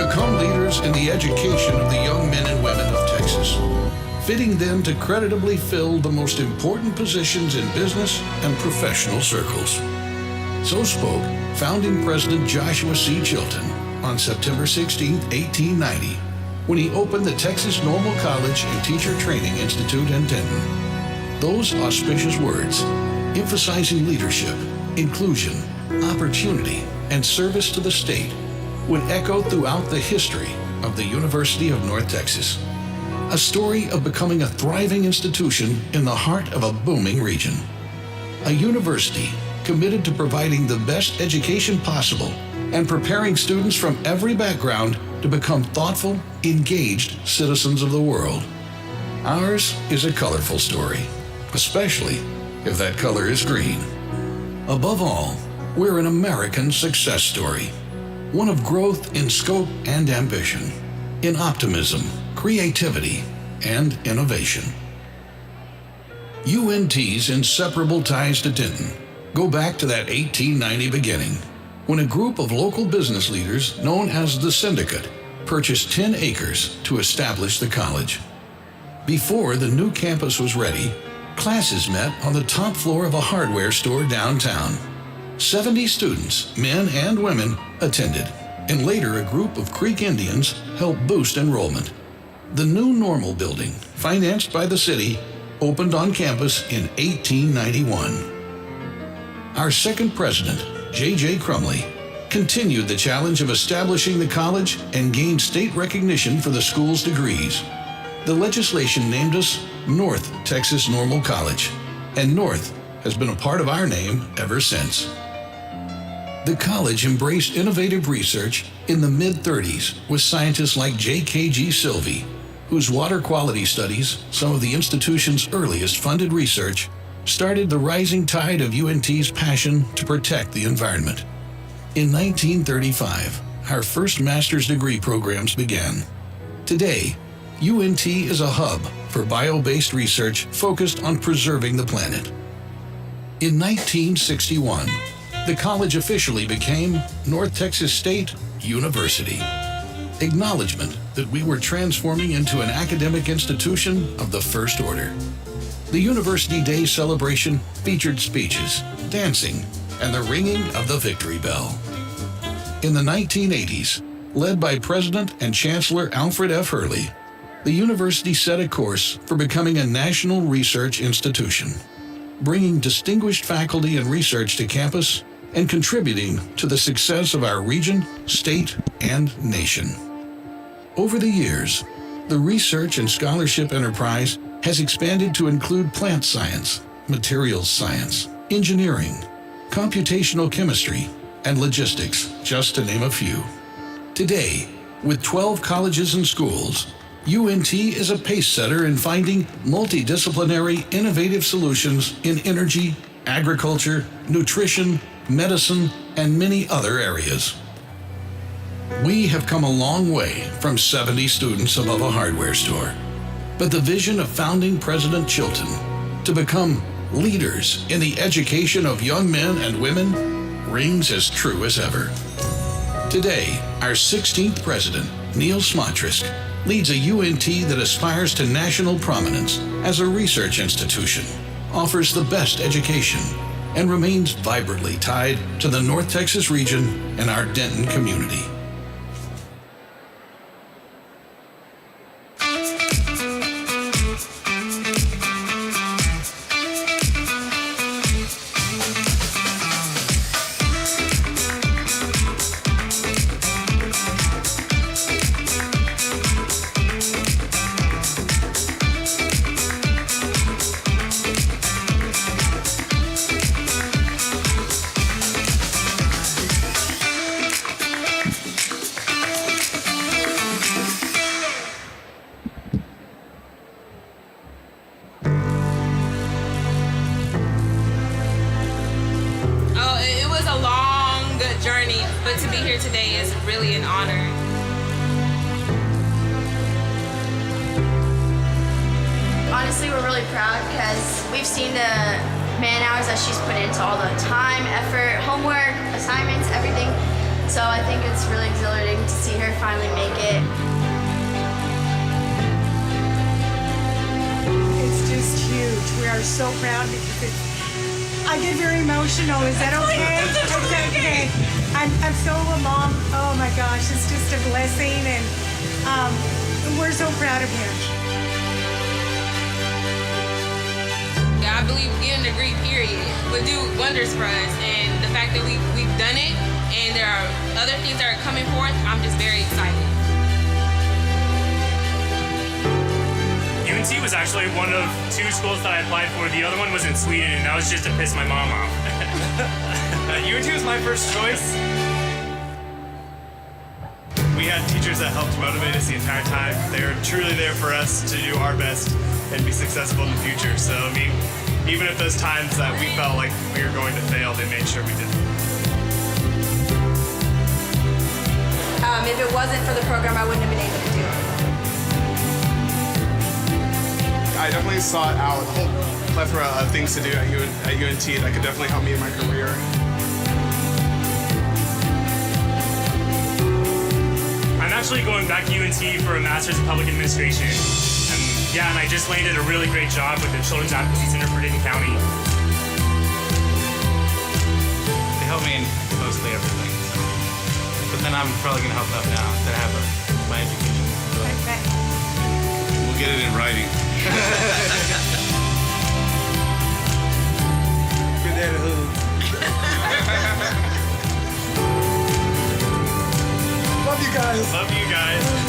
become leaders in the education of the young men and women of Texas, fitting them to creditably fill the most important positions in business and professional circles. So spoke founding President Joshua C. Chilton on September 16, 1890, when he opened the Texas Normal College and Teacher Training Institute in Denton. Those auspicious words, emphasizing leadership, inclusion, opportunity, and service to the state, would echo throughout the history of the University of North Texas. A story of becoming a thriving institution in the heart of a booming region. A university committed to providing the best education possible and preparing students from every background to become thoughtful, engaged citizens of the world. Ours is a colorful story, especially if that color is green. Above all, we're an American success story, one of growth in scope and ambition, in optimism, creativity, and innovation. UNT's inseparable ties to Denton go back to that 1890 beginning, when a group of local business leaders known as the Syndicate purchased 10 acres to establish the college. Before the new campus was ready, classes met on the top floor of a hardware store downtown. 70 students, men and women, attended, and later a group of Creek Indians helped boost enrollment. The new Normal building, financed by the city, opened on campus in 1891. Our second president, J.J. Crumley, continued the challenge of establishing the college and gained state recognition for the school's degrees. The legislation named us North Texas Normal College, and North has been a part of our name ever since. The college embraced innovative research in the mid-30s with scientists like J.K.G. Silvey, whose water quality studies, some of the institution's earliest funded research, started the rising tide of UNT's passion to protect the environment. In 1935, our first master's degree programs began. Today, UNT is a hub for bio-based research focused on preserving the planet. In 1961, the college officially became North Texas State University. Acknowledgement that we were transforming into an academic institution of the first order. The University Day celebration featured speeches, dancing, and the ringing of the victory bell. In the 1980s, led by President and Chancellor Alfred F. Hurley, the university set a course for becoming a national research institution, bringing distinguished faculty and research to campus and contributing to the success of our region, state, and nation. Over the years, the research and scholarship enterprise has expanded to include plant science, materials science, engineering, computational chemistry, and logistics, just to name a few. Today, with 12 colleges and schools, UNT is a pace-setter in finding multidisciplinary, innovative solutions in energy, agriculture, nutrition, medicine, and many other areas. We have come a long way from 70 students above a hardware store. But the vision of founding President Chilton to become leaders in the education of young men and women rings as true as ever. Today, our 16th president, Neil Smotrisk, leads a UNT that aspires to national prominence as a research institution, offers the best education, and remains vibrantly tied to the North Texas region and our Denton community. Honestly, we're really proud because we've seen the man hours that she's put into all the time, effort, homework, assignments, everything. So I think it's really exhilarating to see her finally make it. It's just huge. We are so proud because I get very emotional. Is that okay? Okay. I'm so a mom. Oh my gosh, it's just a blessing, and we're so proud of him. I believe getting a degree, period, would do wonders for us, and the fact that we've done it, and there are other things that are coming forth, I'm just very excited. UNT was actually one of 2 schools that I applied for. The other one was in Sweden, and that was just to piss my mom off. UNT was my first choice. We had teachers that helped motivate us the entire time. They were truly there for us to do our best and be successful in the future. So, I mean, even at those times that we felt like we were going to fail, they made sure we did. If it wasn't for the program, I wouldn't have been able to do it. I definitely sought out a whole plethora of things to do at UNT that could definitely help me in my career. I'm actually going back to UNT for a Master's in Public Administration. And I just landed a really great job with the Children's Advocacy Center for Dayton County. They help me in mostly everything. So. But then I'm probably going to help them now that I have my education. So. We'll get it in writing. Good day to who? Love you guys. Love you guys.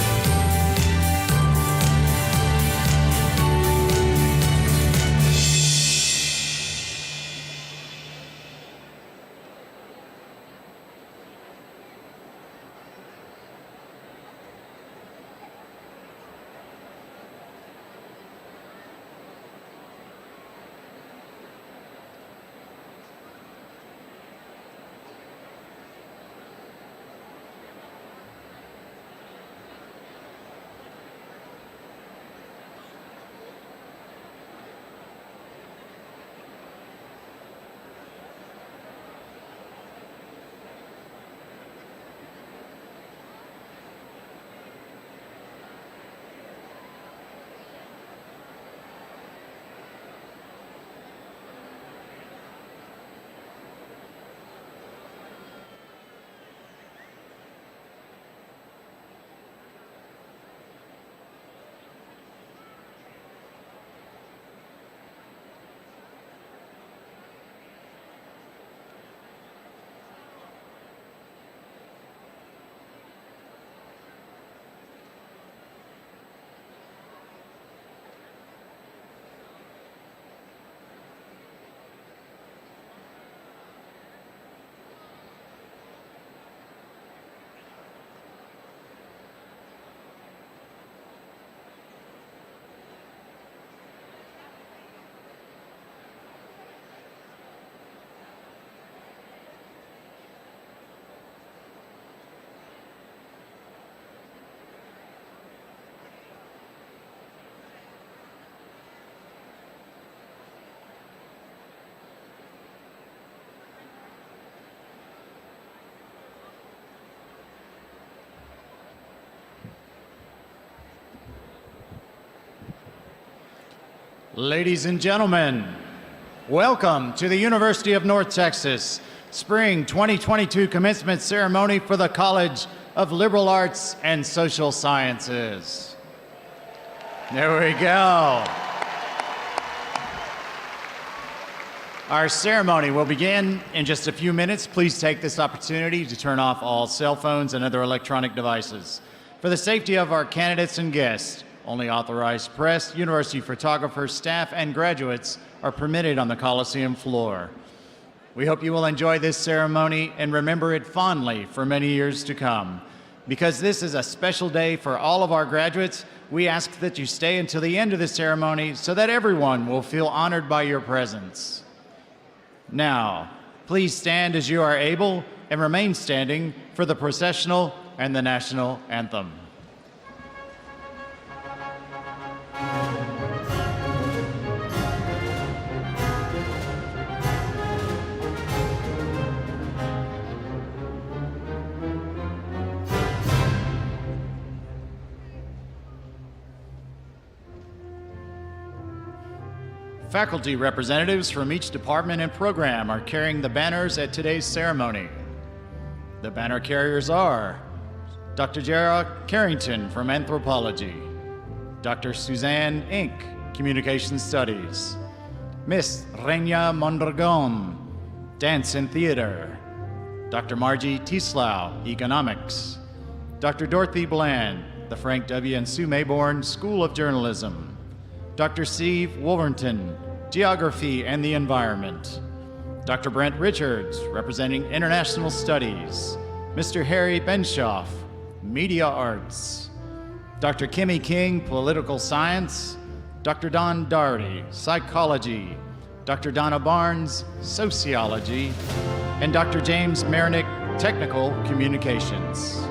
Ladies and gentlemen, welcome to the University of North Texas Spring 2022 Commencement Ceremony for the College of Liberal Arts and Social Sciences. There we go. Our ceremony will begin in just a few minutes. Please take this opportunity to turn off all cell phones and other electronic devices. For the safety of our candidates and guests, only authorized press, university photographers, staff, and graduates are permitted on the Coliseum floor. We hope you will enjoy this ceremony and remember it fondly for many years to come. Because this is a special day for all of our graduates, we ask that you stay until the end of the ceremony so that everyone will feel honored by your presence. Now, please stand as you are able and remain standing for the processional and the national anthem. Faculty representatives from each department and program are carrying the banners at today's ceremony. The banner carriers are Dr. Jara Carrington from Anthropology, Dr. Suzanne Inc., Communication Studies, Miss Reina Mondragon, Dance and Theater, Dr. Margie Tieslau, Economics, Dr. Dorothy Bland, the Frank W. and Sue Mayborn School of Journalism, Dr. Steve Wolverton, Geography and the Environment, Dr. Brent Richards, representing International Studies, Mr. Harry Benshoff, Media Arts, Dr. Kimmy King, Political Science, Dr. Don Doherty, Psychology, Dr. Donna Barnes, Sociology, and Dr. James Marinick, Technical Communications.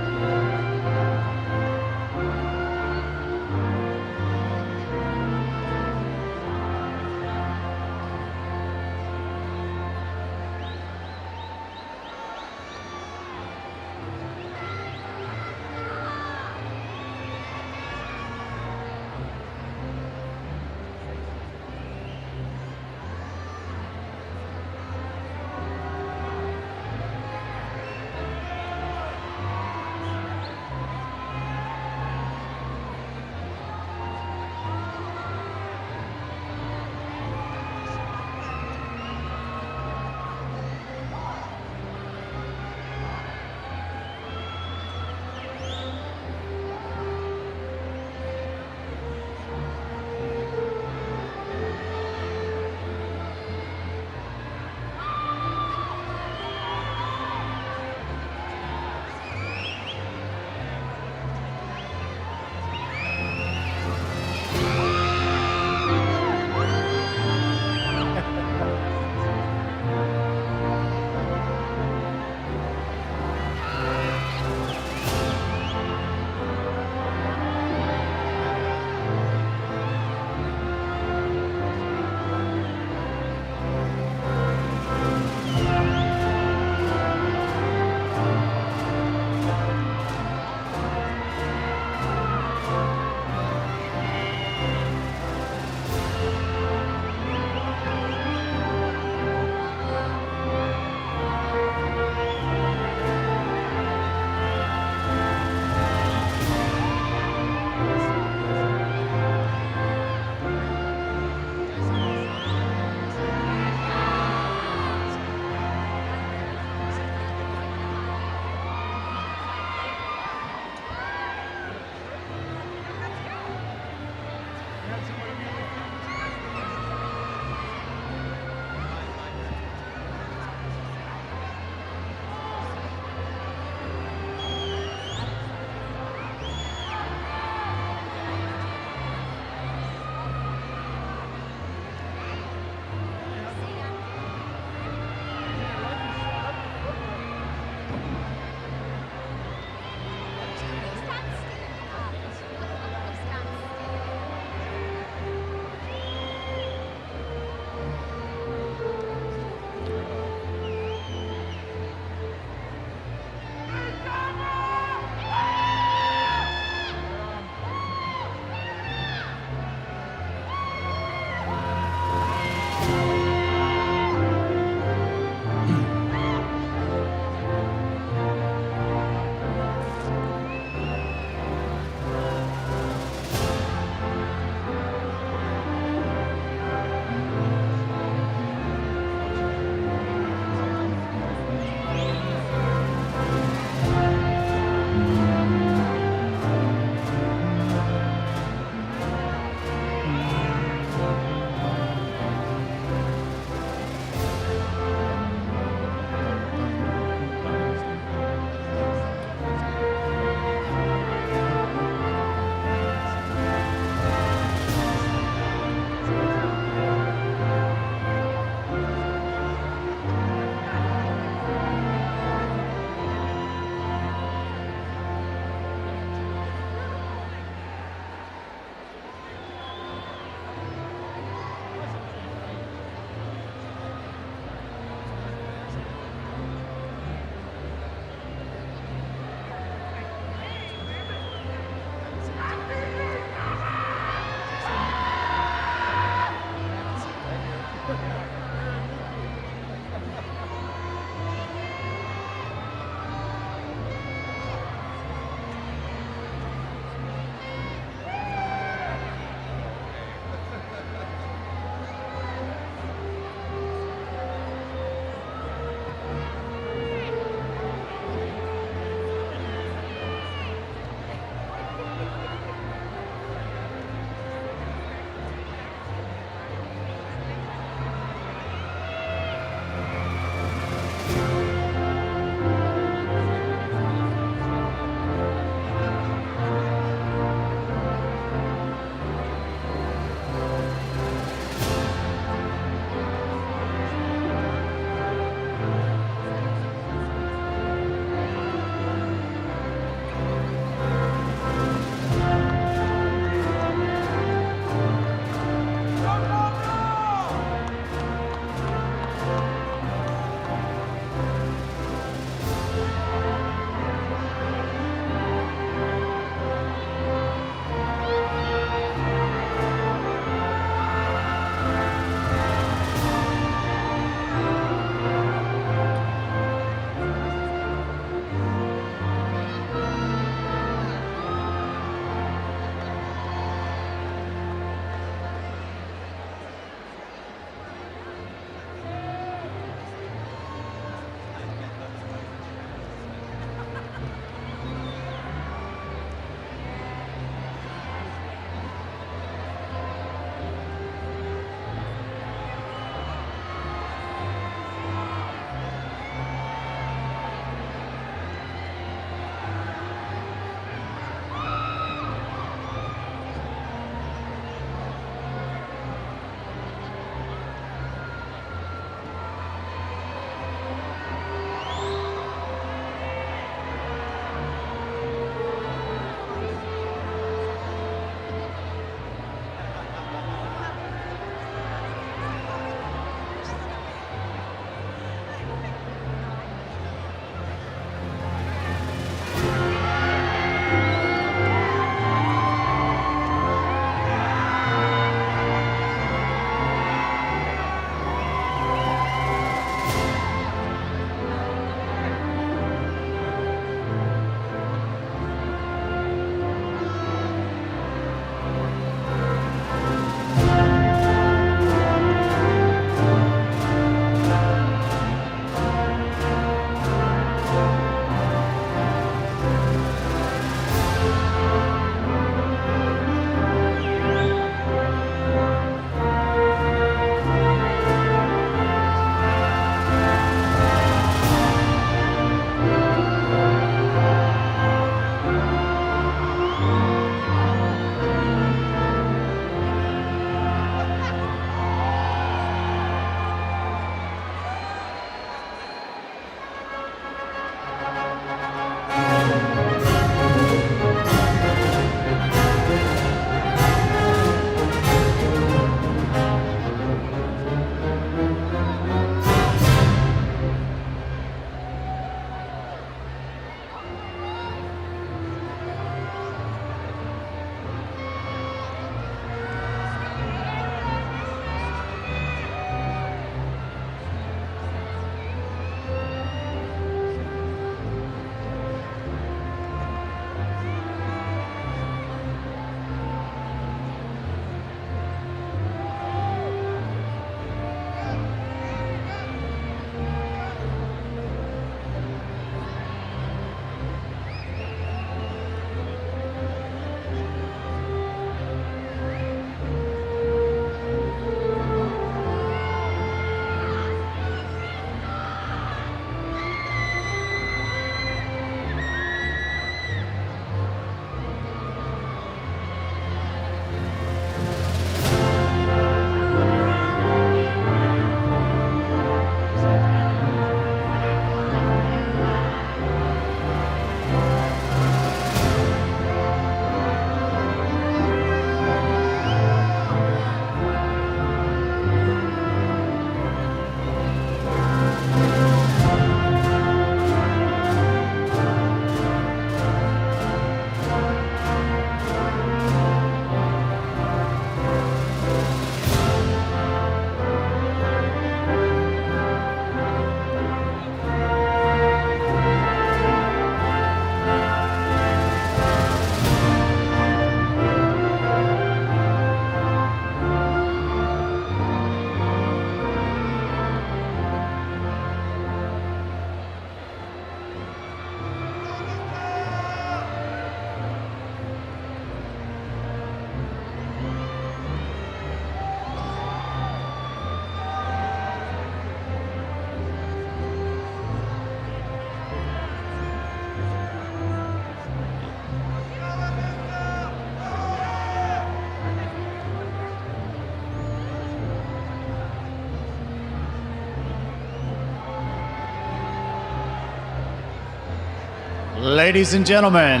Ladies and gentlemen,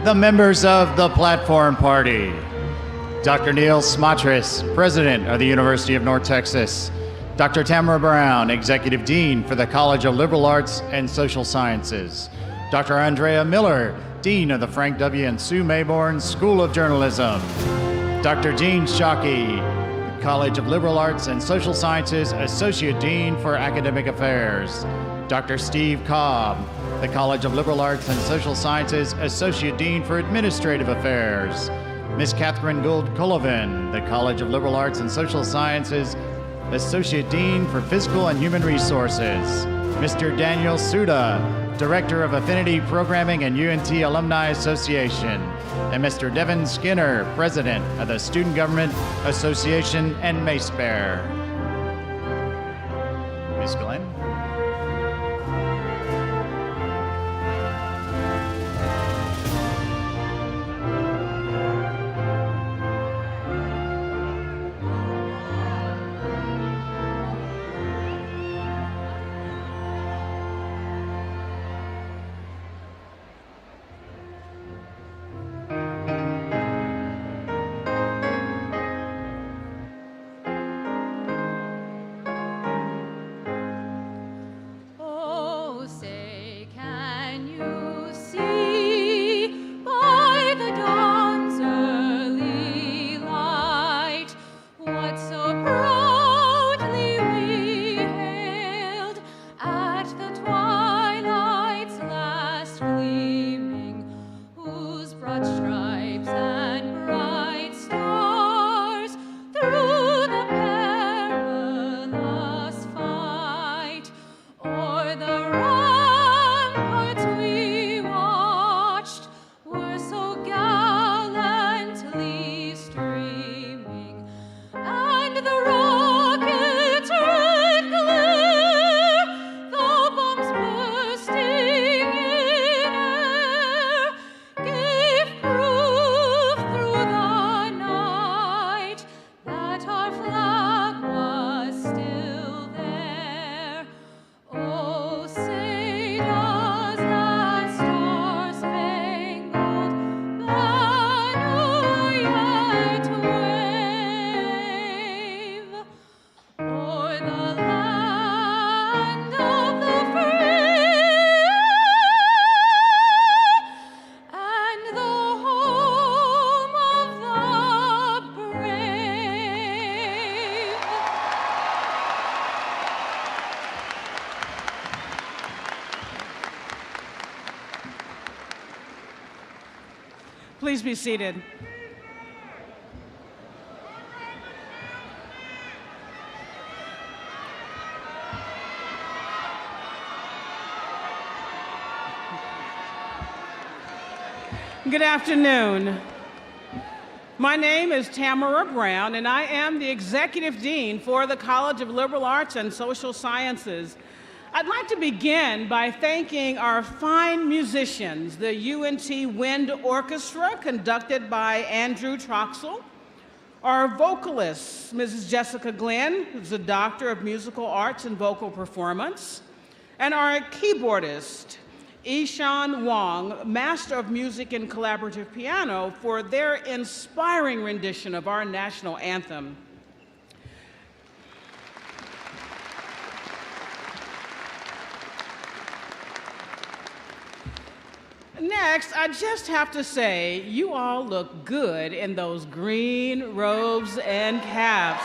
the members of the Platform Party. Dr. Neil Smatris, President of the University of North Texas. Dr. Tamara Brown, Executive Dean for the College of Liberal Arts and Social Sciences. Dr. Andrea Miller, Dean of the Frank W. and Sue Mayborn School of Journalism. Dr. Jean Shockey, College of Liberal Arts and Social Sciences Associate Dean for Academic Affairs. Dr. Steve Cobb, the College of Liberal Arts and Social Sciences Associate Dean for Administrative Affairs. Ms. Catherine Gould Colvin, the College of Liberal Arts and Social Sciences Associate Dean for Physical and Human Resources. Mr. Daniel Suda, Director of Affinity Programming and UNT Alumni Association. And Mr. Devin Skinner, President of the Student Government Association and Mace Bear. Ms. Glenn. Please be seated. Good afternoon. My name is Tamara Brown, and I am the Executive Dean for the College of Liberal Arts and Social Sciences. I'd like to begin by thanking our fine musicians, the UNT Wind Orchestra, conducted by Andrew Troxel, our vocalists, Mrs. Jessica Glenn, who's a Doctor of Musical Arts and Vocal Performance, and our keyboardist, Ishan Wong, Master of Music in Collaborative Piano, for their inspiring rendition of our national anthem. Next, I just have to say, you all look good in those green robes and caps.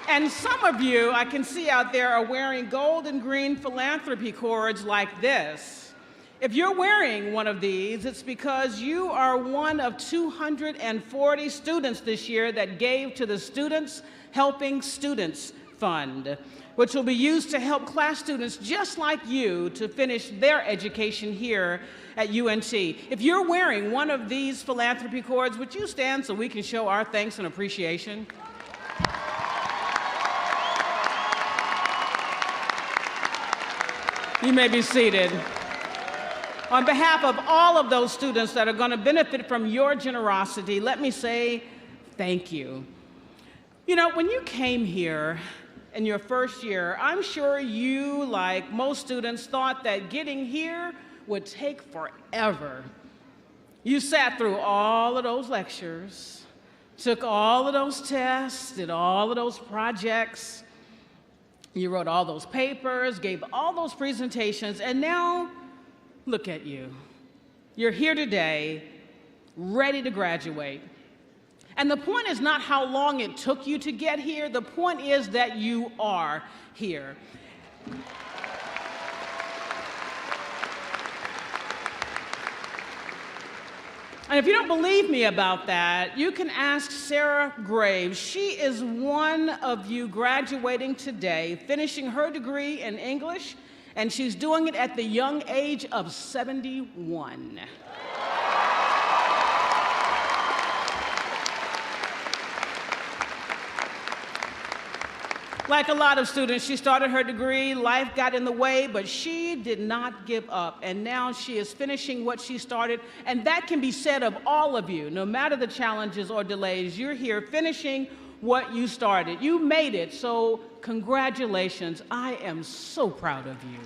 And some of you I can see out there are wearing gold and green philanthropy cords like this. If you're wearing one of these, it's because you are one of 240 students this year that gave to the Students Helping Students Fund, which will be used to help class students just like you to finish their education here at UNT. If you're wearing one of these philanthropy cords, would you stand so we can show our thanks and appreciation? You may be seated. On behalf of all of those students that are going to benefit from your generosity, let me say thank you. You know, when you came here, in your first year, I'm sure you, like most students, thought that getting here would take forever. You sat through all of those lectures, took all of those tests, did all of those projects. You wrote all those papers, gave all those presentations, and now look at you. You're here today, ready to graduate. And the point is not how long it took you to get here. The point is that you are here. And if you don't believe me about that, you can ask Sarah Graves. She is one of you graduating today, finishing her degree in English, and she's doing it at the young age of 71. Like a lot of students, she started her degree, life got in the way, but she did not give up. And now she is finishing what she started. And that can be said of all of you. No matter the challenges or delays, you're here finishing what you started. You made it, so congratulations. I am so proud of you.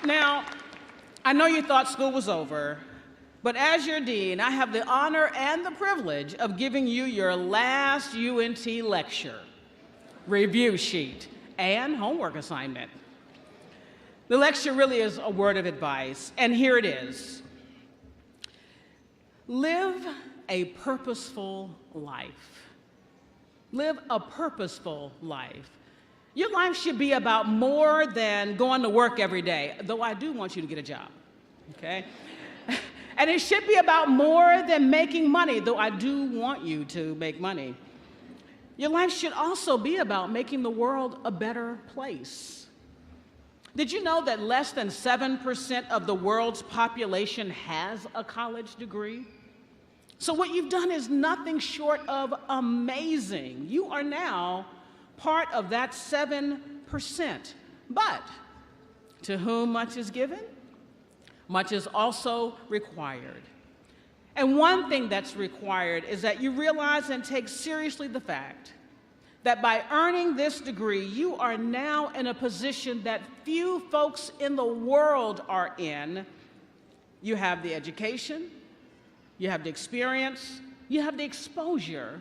Now, I know you thought school was over. But as your dean, I have the honor and the privilege of giving you your last UNT lecture, review sheet, and homework assignment. The lecture really is a word of advice, and here it is. Live a purposeful life. Live a purposeful life. Your life should be about more than going to work every day, though I do want you to get a job, okay? And it should be about more than making money, though I do want you to make money. Your life should also be about making the world a better place. Did you know that less than 7% of the world's population has a college degree? So what you've done is nothing short of amazing. You are now part of that 7%. But to whom much is given, much is also required. And one thing that's required is that you realize and take seriously the fact that by earning this degree, you are now in a position that few folks in the world are in. You have the education, you have the experience, you have the exposure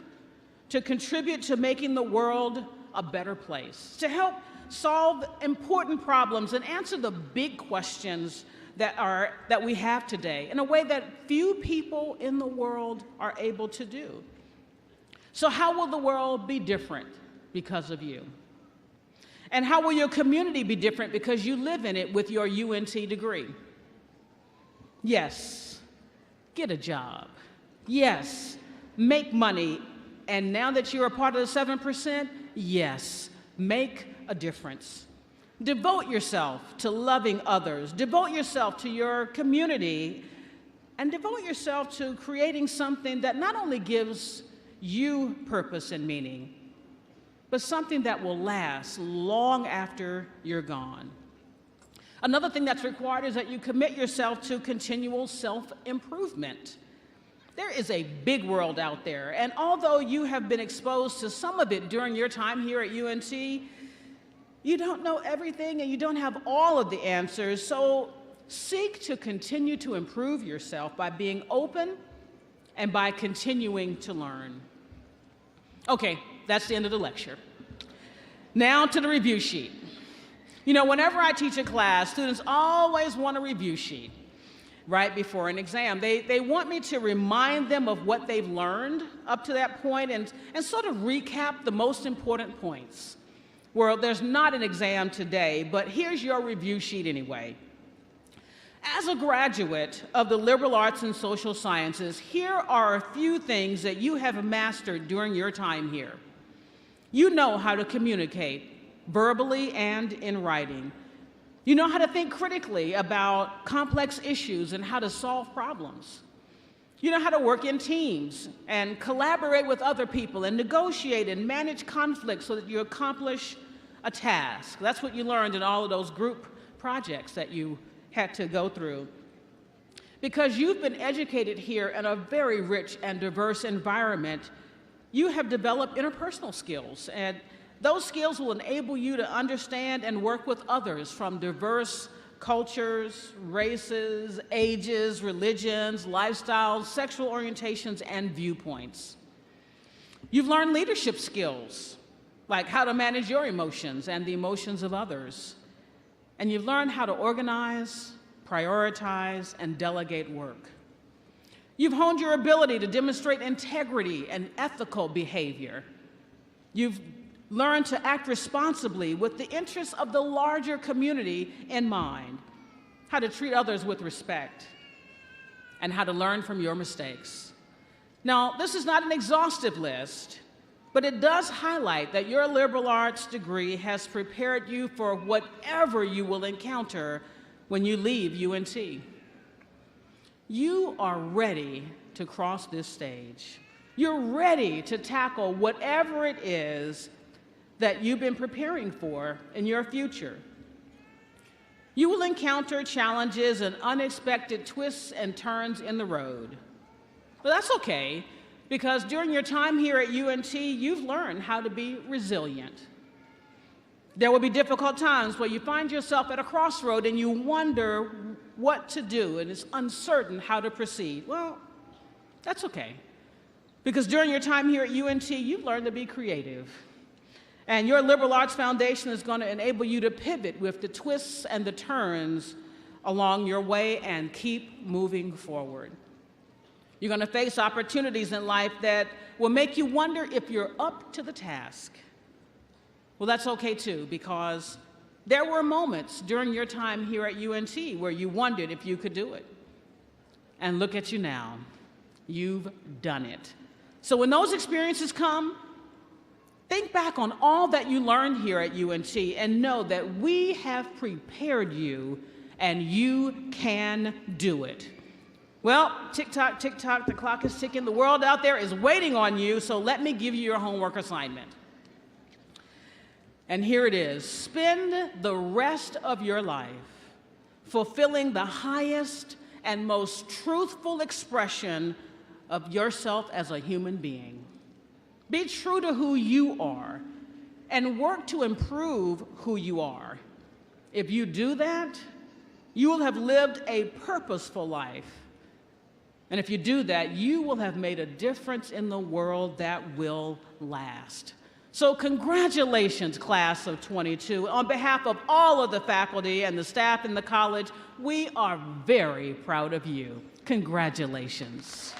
to contribute to making the world a better place, to help solve important problems and answer the big questions that we have today in a way that few people in the world are able to do. So how will the world be different because of you? And how will your community be different because you live in it with your UNT degree? Yes, get a job. Yes, make money. And now that you're a part of the 7%, yes, make a difference. Devote yourself to loving others. Devote yourself to your community. And devote yourself to creating something that not only gives you purpose and meaning, but something that will last long after you're gone. Another thing that's required is that you commit yourself to continual self-improvement. There is a big world out there, and although you have been exposed to some of it during your time here at UNT, you don't know everything and you don't have all of the answers, so seek to continue to improve yourself by being open and by continuing to learn. Okay, that's the end of the lecture. Now to the review sheet. You know, whenever I teach a class, students always want a review sheet right before an exam. They want me to remind them of what they've learned up to that point and sort of recap the most important points. Well, there's not an exam today, but here's your review sheet anyway. As a graduate of the liberal arts and social sciences, here are a few things that you have mastered during your time here. You know how to communicate verbally and in writing. You know how to think critically about complex issues and how to solve problems. You know how to work in teams and collaborate with other people and negotiate and manage conflict so that you accomplish a task. That's what you learned in all of those group projects that you had to go through. Because you've been educated here in a very rich and diverse environment, you have developed interpersonal skills, and those skills will enable you to understand and work with others from diverse cultures, races, ages, religions, lifestyles, sexual orientations, and viewpoints. You've learned leadership skills, like how to manage your emotions and the emotions of others. And you've learned how to organize, prioritize, and delegate work. You've honed your ability to demonstrate integrity and ethical behavior. You've learned to act responsibly with the interests of the larger community in mind, how to treat others with respect, and how to learn from your mistakes. Now, this is not an exhaustive list, but it does highlight that your liberal arts degree has prepared you for whatever you will encounter when you leave UNT. You are ready to cross this stage. You're ready to tackle whatever it is that you've been preparing for in your future. You will encounter challenges and unexpected twists and turns in the road. But that's okay, because during your time here at UNT, you've learned how to be resilient. There will be difficult times where you find yourself at a crossroad and you wonder what to do and it's uncertain how to proceed. Well, that's okay, because during your time here at UNT, you've learned to be creative. And your liberal arts foundation is going to enable you to pivot with the twists and the turns along your way and keep moving forward. You're going to face opportunities in life that will make you wonder if you're up to the task. Well, that's okay too, because there were moments during your time here at UNT where you wondered if you could do it. And look at you now. You've done it. So when those experiences come, think back on all that you learned here at UNT and know that we have prepared you and you can do it. Well, tick-tock, tick-tock, the clock is ticking. The world out there is waiting on you, so let me give you your homework assignment. And here it is. Spend the rest of your life fulfilling the highest and most truthful expression of yourself as a human being. Be true to who you are and work to improve who you are. If you do that, you will have lived a purposeful life. And if you do that, you will have made a difference in the world that will last. So congratulations, class of 22. On behalf of all of the faculty and the staff in the college, we are very proud of you. Congratulations.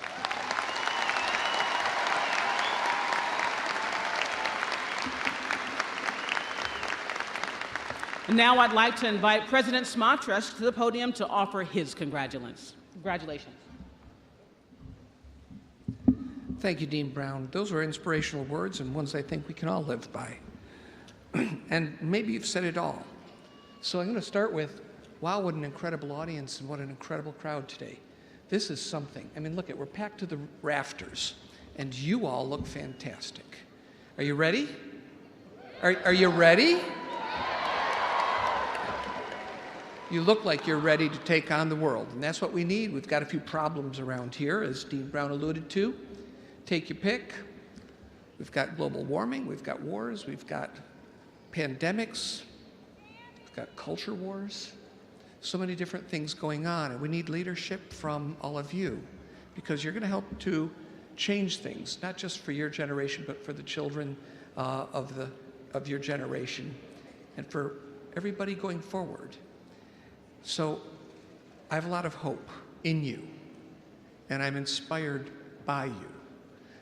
And now I'd like to invite President Smatras to the podium to offer his congratulations. Congratulations. Thank you, Dean Brown. Those were inspirational words and ones I think we can all live by. And maybe you've said it all. So I'm going to start with, wow, what an incredible audience and what an incredible crowd today. This is something. I mean, look, we're packed to the rafters, and you all look fantastic. Are you ready? Are you ready? You look like you're ready to take on the world, and that's what we need. We've got a few problems around here, as Dean Brown alluded to. Take your pick. We've got global warming, we've got wars, we've got pandemics, we've got culture wars, so many different things going on, and we need leadership from all of you, because you're going to help to change things, not just for your generation, but for the children of your generation, and for everybody going forward. So I have a lot of hope in you, and I'm inspired by you.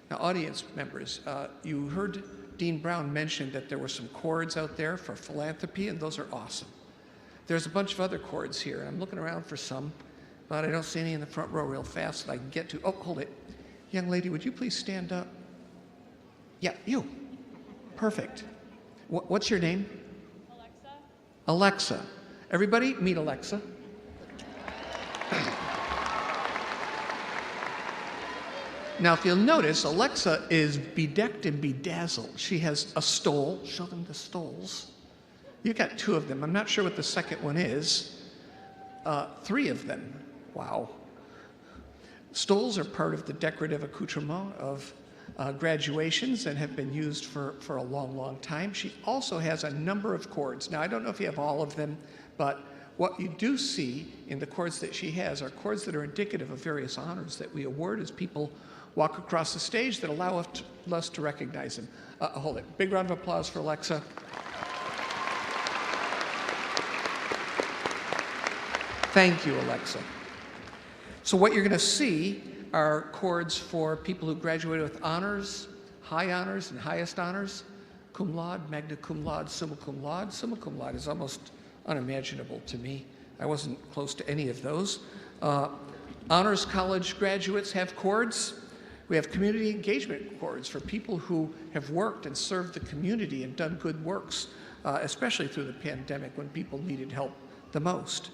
Now, audience members, you heard Dean Brown mention that there were some cords out there for philanthropy, and those are awesome. There's a bunch of other cords here. I'm looking around for some, but I don't see any in the front row real fast that I can get to. Oh, hold it. Young lady, would you please stand up? Yeah, you. Perfect. What's your name? Alexa. Alexa. Everybody, meet Alexa. Now, if you'll notice, Alexa is bedecked and bedazzled. She has a stole. Show them the stoles. You got 2 of them. I'm not sure what the second one is. 3 of them. Wow. Stoles are part of the decorative accoutrement of graduations and have been used for a long, long time. She also has a number of cords. Now, I don't know if you have all of them, but what you do see in the cords that she has are cords that are indicative of various honors that we award as people walk across the stage that allow us to recognize them. Hold it. Big round of applause for Alexa. Thank you, Alexa. So what you're going to see are cords for people who graduated with honors, high honors, and highest honors. Cum laude, magna cum laude, summa cum laude. Summa cum laude is almost unimaginable to me. I wasn't close to any of those. Honors college graduates have cords. We have community engagement cords for people who have worked and served the community and done good works, especially through the pandemic when people needed help the most.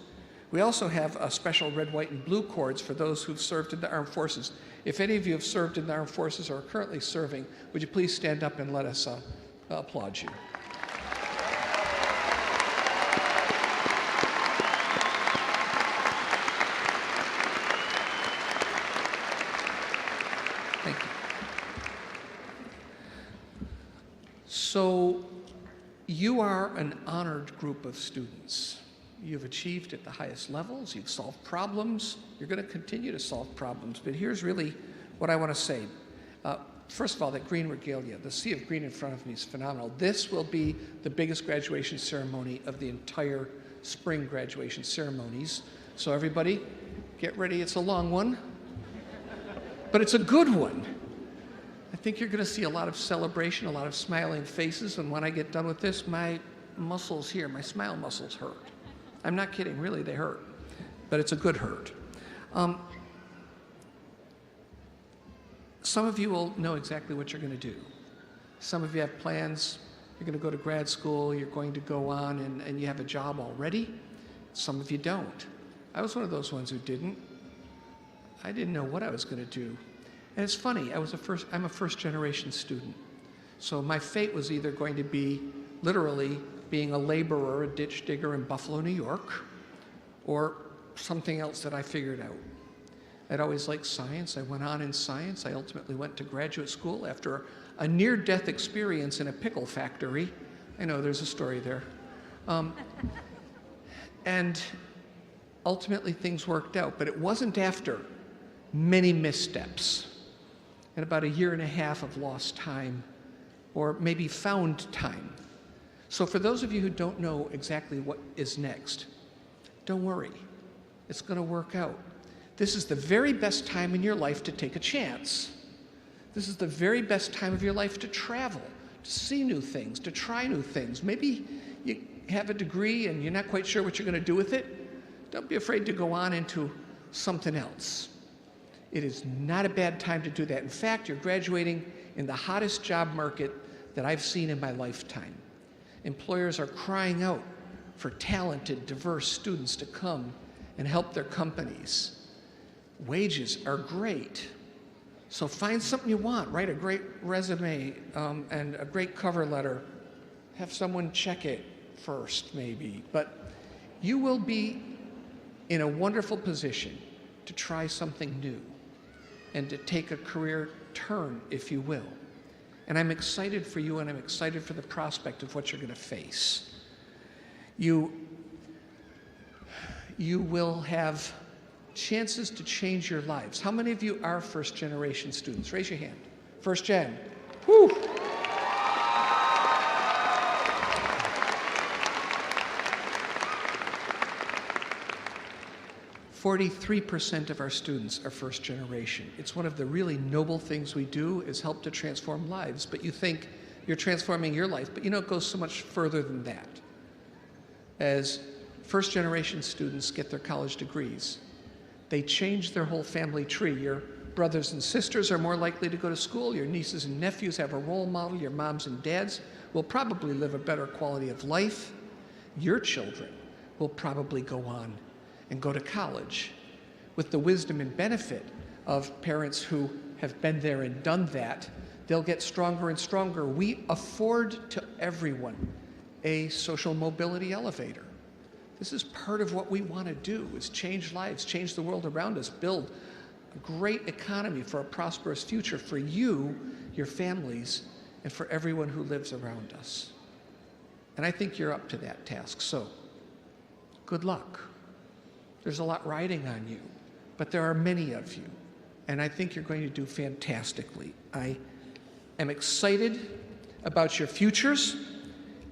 We also have special red, white, and blue cords for those who've served in the armed forces. If any of you have served in the armed forces or are currently serving, would you please stand up and let us applaud you. Thank you. So you are an honored group of students. You've achieved at the highest levels, you've solved problems, you're going to continue to solve problems, but here's really what I want to say. First of all, that green regalia, the sea of green in front of me is phenomenal. This will be the biggest graduation ceremony of the entire spring graduation ceremonies. So everybody, get ready, it's a long one, but it's a good one. I think you're going to see a lot of celebration, a lot of smiling faces, and when I get done with this, my muscles here, my smile muscles hurt. I'm not kidding, really, they hurt, but it's a good hurt. Some of you will know exactly what you're going to do. Some of you have plans. You're going to go to grad school, you're going to go on, and you have a job already. Some of you don't. I was one of those ones who didn't. I didn't know what I was going to do. And it's funny, I'm a first-generation student. So my fate was either going to be literally being a laborer, a ditch digger in Buffalo, New York, or something else that I figured out. I'd always liked science. I went on in science. I ultimately went to graduate school after a near-death experience in a pickle factory. I know there's a story there. And ultimately things worked out, but it wasn't after many missteps and about 1.5 years of lost time, or maybe found time. So for those of you who don't know exactly what is next, don't worry. It's going to work out. This is the very best time in your life to take a chance. This is the very best time of your life to travel, to see new things, to try new things. Maybe you have a degree and you're not quite sure what you're going to do with it. Don't be afraid to go on into something else. It is not a bad time to do that. In fact, you're graduating in the hottest job market that I've seen in my lifetime. Employers are crying out for talented, diverse students to come and help their companies. Wages are great. So find something you want, write a great resume and a great cover letter. Have someone check it first, maybe. But you will be in a wonderful position to try something new and to take a career turn, if you will. And I'm excited for you, and I'm excited for the prospect of what you're going to face. You will have chances to change your lives. How many of you are first-generation students? Raise your hand. First gen. Whew. "43% of our students are first generation. It's one of the really noble things we do is help to transform lives. But you think you're transforming your life, but you know it goes so much further than that. As first generation students get their college degrees, they change their whole family tree. Your brothers and sisters are more likely to go to school. Your nieces and nephews have a role model. Your moms and dads will probably live a better quality of life. Your children will probably go on and go to college with the wisdom and benefit of parents who have been there and done that. They'll get stronger and stronger. We afford to everyone a social mobility elevator. This is part of what we want to do, is change lives, change the world around us, build a great economy, for a prosperous future for you, your families, and for everyone who lives around us. And I think you're up to that task. So, good luck. There's a lot riding on you, but there are many of you, and I think you're going to do fantastically. I am excited about your futures,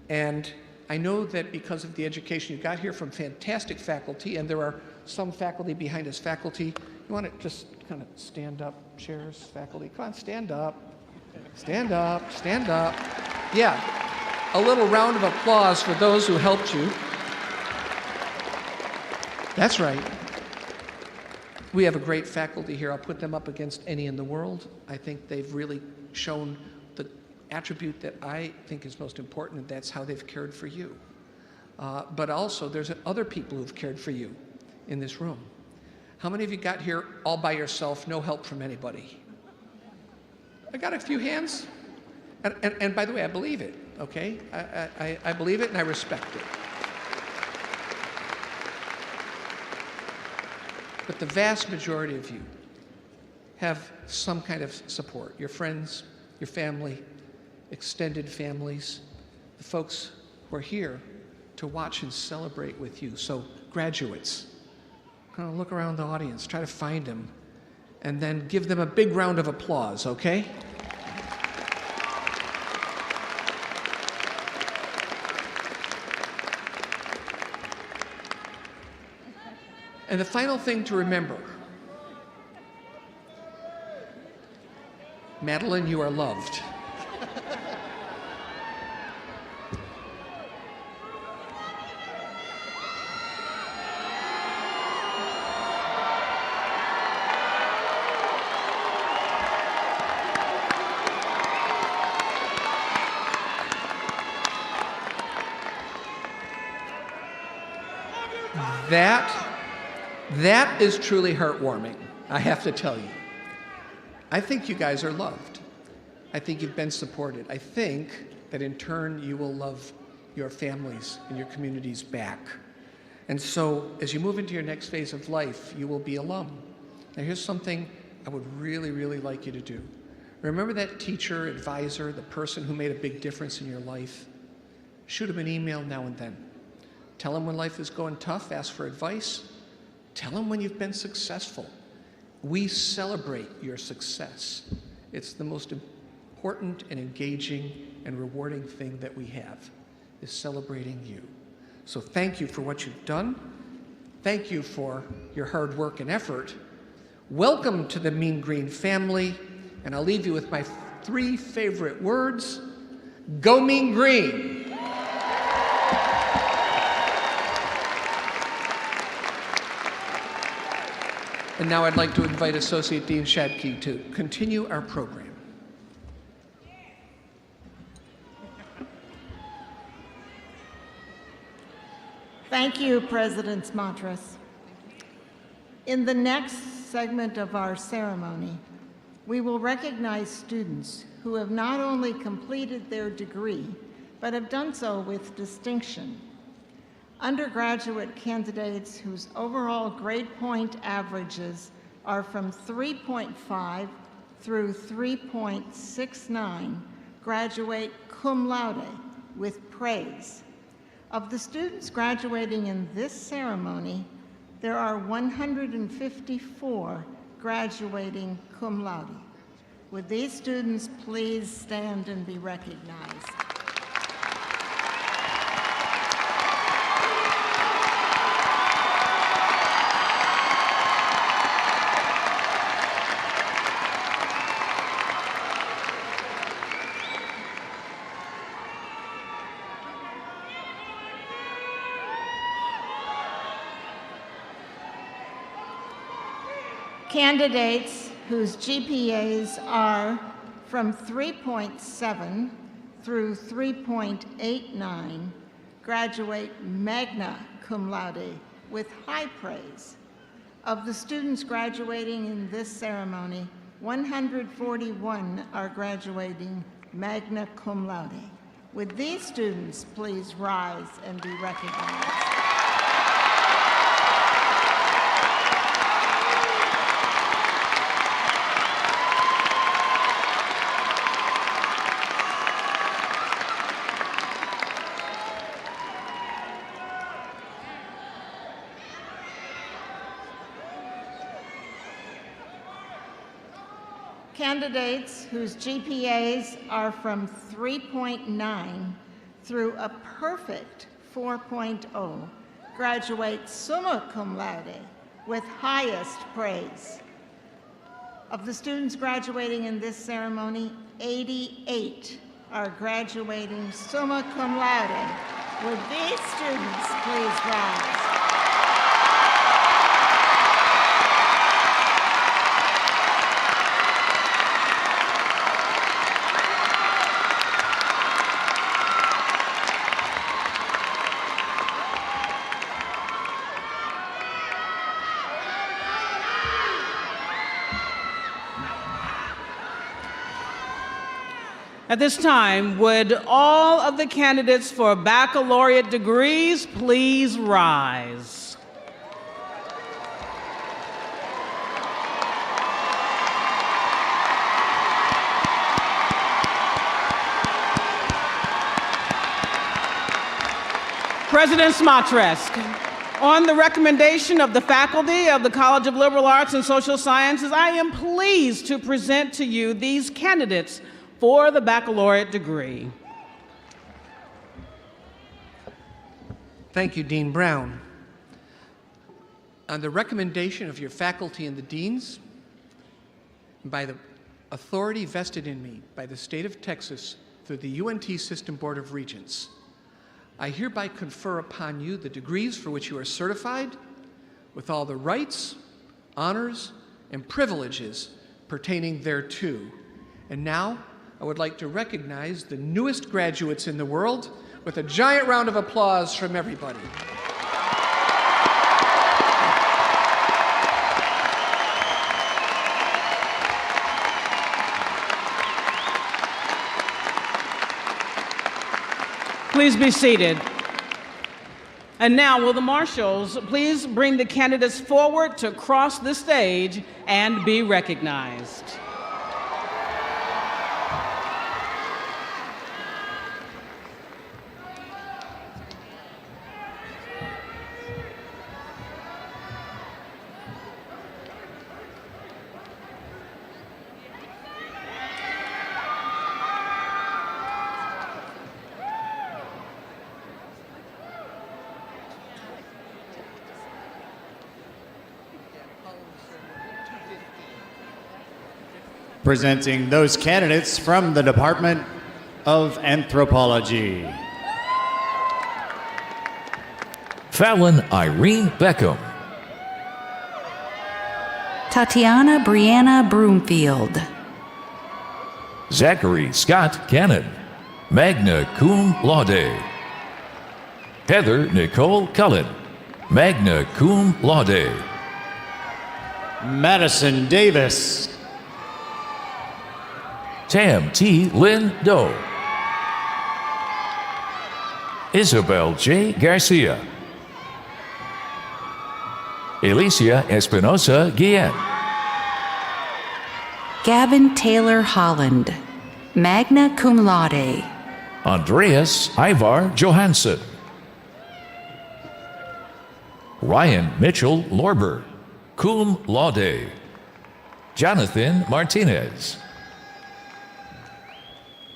and I know that because of the education you got here from fantastic faculty, and there are some faculty behind us. Faculty, you want to just kind of stand up, chairs, faculty? Come on, stand up. Stand up, stand up. Yeah, a little round of applause for those who helped you. That's right. We have a great faculty here. I'll put them up against any in the world. I think they've really shown the attribute that I think is most important, and that's how they've cared for you. But also, there's other people who've cared for you in this room. How many of you got here all by yourself, no help from anybody? I got a few hands. And by the way, I believe it, okay? I believe it and I respect it. But the vast majority of you have some kind of support. Your friends, your family, extended families, the folks who are here to watch and celebrate with you. So graduates, kind of look around the audience, try to find them, and then give them a big round of applause, okay? And the final thing to remember, Madeline, you are loved. That is truly heartwarming, I have to tell you. I think you guys are loved. I think you've been supported. I think that in turn you will love your families and your communities back. And so as you move into your next phase of life, you will be alum. Now here's something I would really, really like you to do. Remember that teacher, advisor, the person who made a big difference in your life? Shoot them an email now and then. Tell them when life is going tough, ask for advice. Tell them when you've been successful. We celebrate your success. It's the most important and engaging and rewarding thing that we have, is celebrating you. So thank you for what you've done. Thank you for your hard work and effort. Welcome to the Mean Green family. And I'll leave you with my 3 favorite words. Go Mean Green. And now I'd like to invite Associate Dean Shadke to continue our program. Thank you, President Montres. In the next segment of our ceremony, we will recognize students who have not only completed their degree, but have done so with distinction. Undergraduate candidates whose overall grade point averages are from 3.5 through 3.69 graduate cum laude with praise. Of the students graduating in this ceremony, there are 154 graduating cum laude. Would these students please stand and be recognized? Candidates whose GPAs are from 3.7 through 3.89 graduate magna cum laude with high praise. Of the students graduating in this ceremony, 141 are graduating magna cum laude. Would these students please rise and be recognized? Candidates whose GPAs are from 3.9 through a perfect 4.0 graduate summa cum laude with highest praise. Of the students graduating in this ceremony, 88 are graduating summa cum laude. Would these students please rise? At this time, would all of the candidates for baccalaureate degrees please rise? President Smatresk, on the recommendation of the faculty of the College of Liberal Arts and Social Sciences, I am pleased to present to you these candidates for the baccalaureate degree. Thank you, Dean Brown. On the recommendation of your faculty and the deans, and by the authority vested in me by the state of Texas through the UNT System Board of Regents, I hereby confer upon you the degrees for which you are certified with all the rights, honors, and privileges pertaining thereto. And now, I would like to recognize the newest graduates in the world with a giant round of applause from everybody. Please be seated. And now, will the marshals please bring the candidates forward to cross the stage and be recognized. Presenting those candidates from the Department of Anthropology. Fallon Irene Beckham. Tatiana Brianna Broomfield. Zachary Scott Cannon, magna cum laude. Heather Nicole Cullen, magna cum laude. Madison Davis. Tam T. Lynn Doe. Isabel J. Garcia. Alicia Espinosa Guillen. Gavin Taylor Holland, magna cum laude. Andreas Ivar Johansson. Ryan Mitchell Lorber, cum laude. Jonathan Martinez.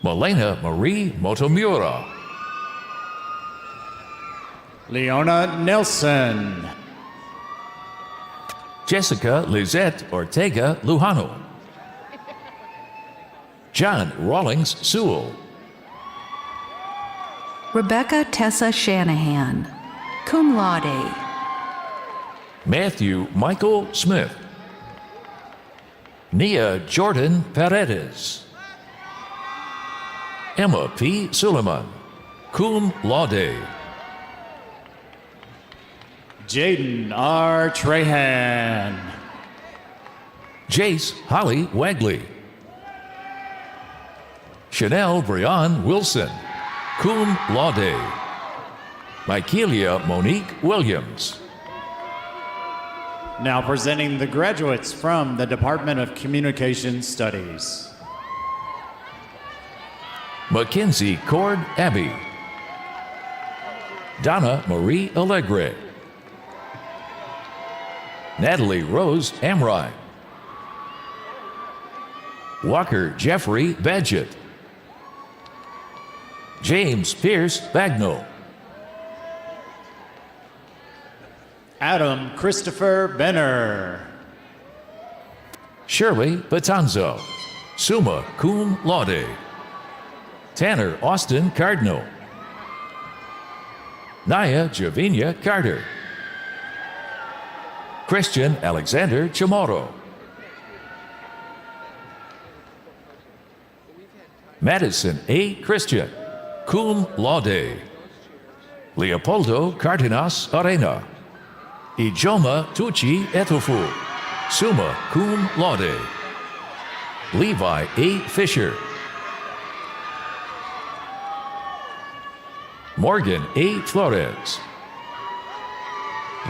Malena Marie Motomura. Leona Nelson. Jessica Lizette Ortega Lujano. John Rawlings Sewell. Rebecca Tessa Shanahan, cum laude. Matthew Michael Smith. Nia Jordan Paredes. Emma P. Suleiman, cum laude. Jaden R. Trahan. Jace Holly Wagley. Chanel Brian Wilson, cum laude. Michaelia Monique Williams. Now presenting the graduates from the Department of Communication Studies. Mackenzie Cord Abbey. Donna Marie Allegre. Natalie Rose Amrine. Walker Jeffrey Badgett. James Pierce Bagnall. Adam Christopher Benner. Shirley Batanzo, summa cum laude. Tanner Austin Cardinal. Naya Javinia Carter. Christian Alexander Chamorro. Madison A. Christian, cum laude. Leopoldo Cardenas Arena. Ijoma Tucci Etofu, summa cum laude. Levi A. Fisher. Morgan A. Flores.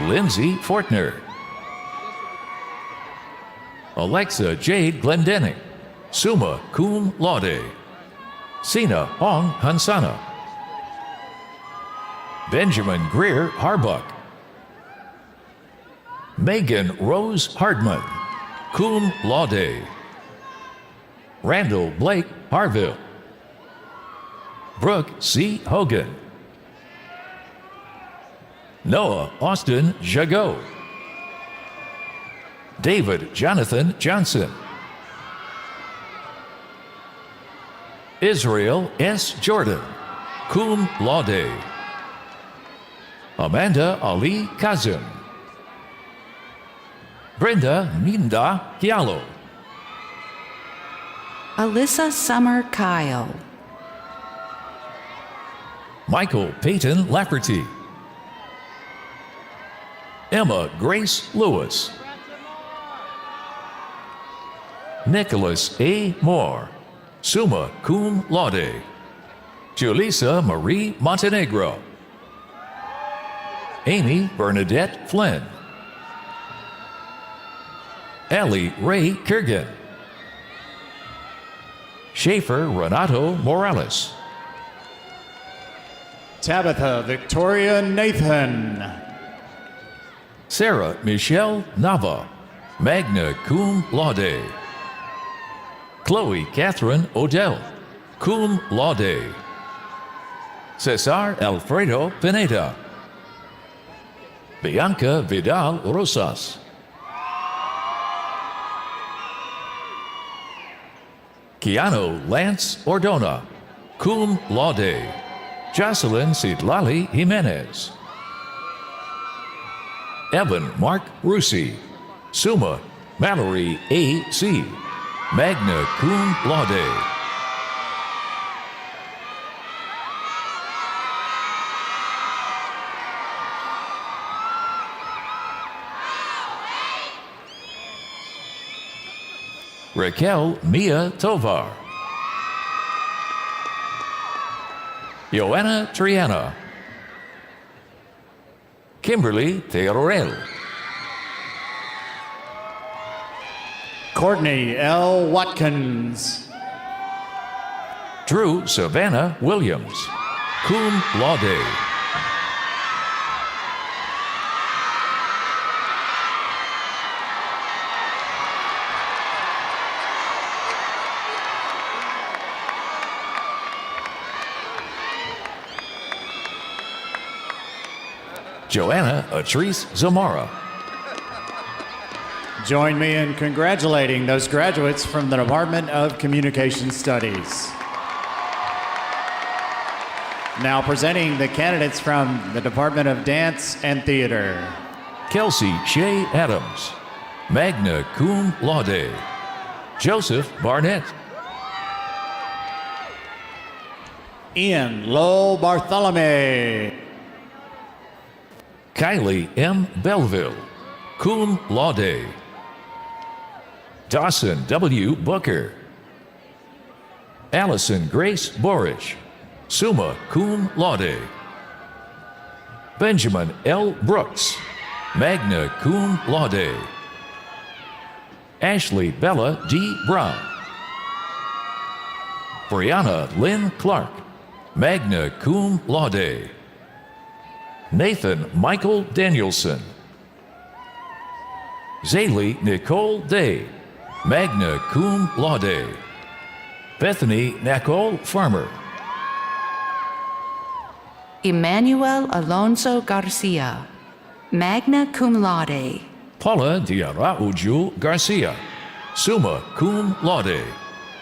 Lindsay Fortner. Alexa Jade Glendenning, summa cum laude. Sina Hong Hansana. Benjamin Greer Harbuck. Megan Rose Hardman, cum laude. Randall Blake Harville. Brooke C. Hogan. Noah Austin Jagot. David Jonathan Johnson. Israel S. Jordan, cum laude. Amanda Ali Kazim. Brenda Minda Giallo. Alyssa Summer Kyle. Michael Peyton Lafferty. Emma Grace Lewis. Nicholas A. Moore, summa cum laude. Julissa Marie Montenegro. Amy Bernadette Flynn. Ellie Ray Kurgan. Schaefer Renato Morales. Tabitha Victoria Nathan. Sarah Michelle Nava, magna cum laude. Chloe Catherine Odell, cum laude. Cesar Alfredo Pineda. Bianca Vidal Rosas. Keanu Lance Ordona, cum laude. Jocelyn Sidlali Jimenez. Evan Mark Rusi, summa Mallory A.C., magna cum laude. Raquel Mia Tovar. Joanna Triana. Kimberly Teorel. Courtney L. Watkins. Drew Savannah Williams, cum laude. Joanna Atrice Zamora. Join me in congratulating those graduates from the Department of Communication Studies. Now presenting the candidates from the Department of Dance and Theater. Kelsey Shea Adams, magna cum laude. Joseph Barnett. Ian Lowell Bartholomew. Kylie M. Belleville, cum laude. Dawson W. Booker. Allison Grace Borish, summa cum laude. Benjamin L. Brooks, magna cum laude. Ashley Bella D. Brown. Brianna Lynn Clark, magna cum laude. Nathan Michael Danielson. Zaylee Nicole Day, magna cum laude. Bethany Nicole Farmer. Emmanuel Alonso Garcia, magna cum laude. Paula de Araujo Garcia, summa cum laude.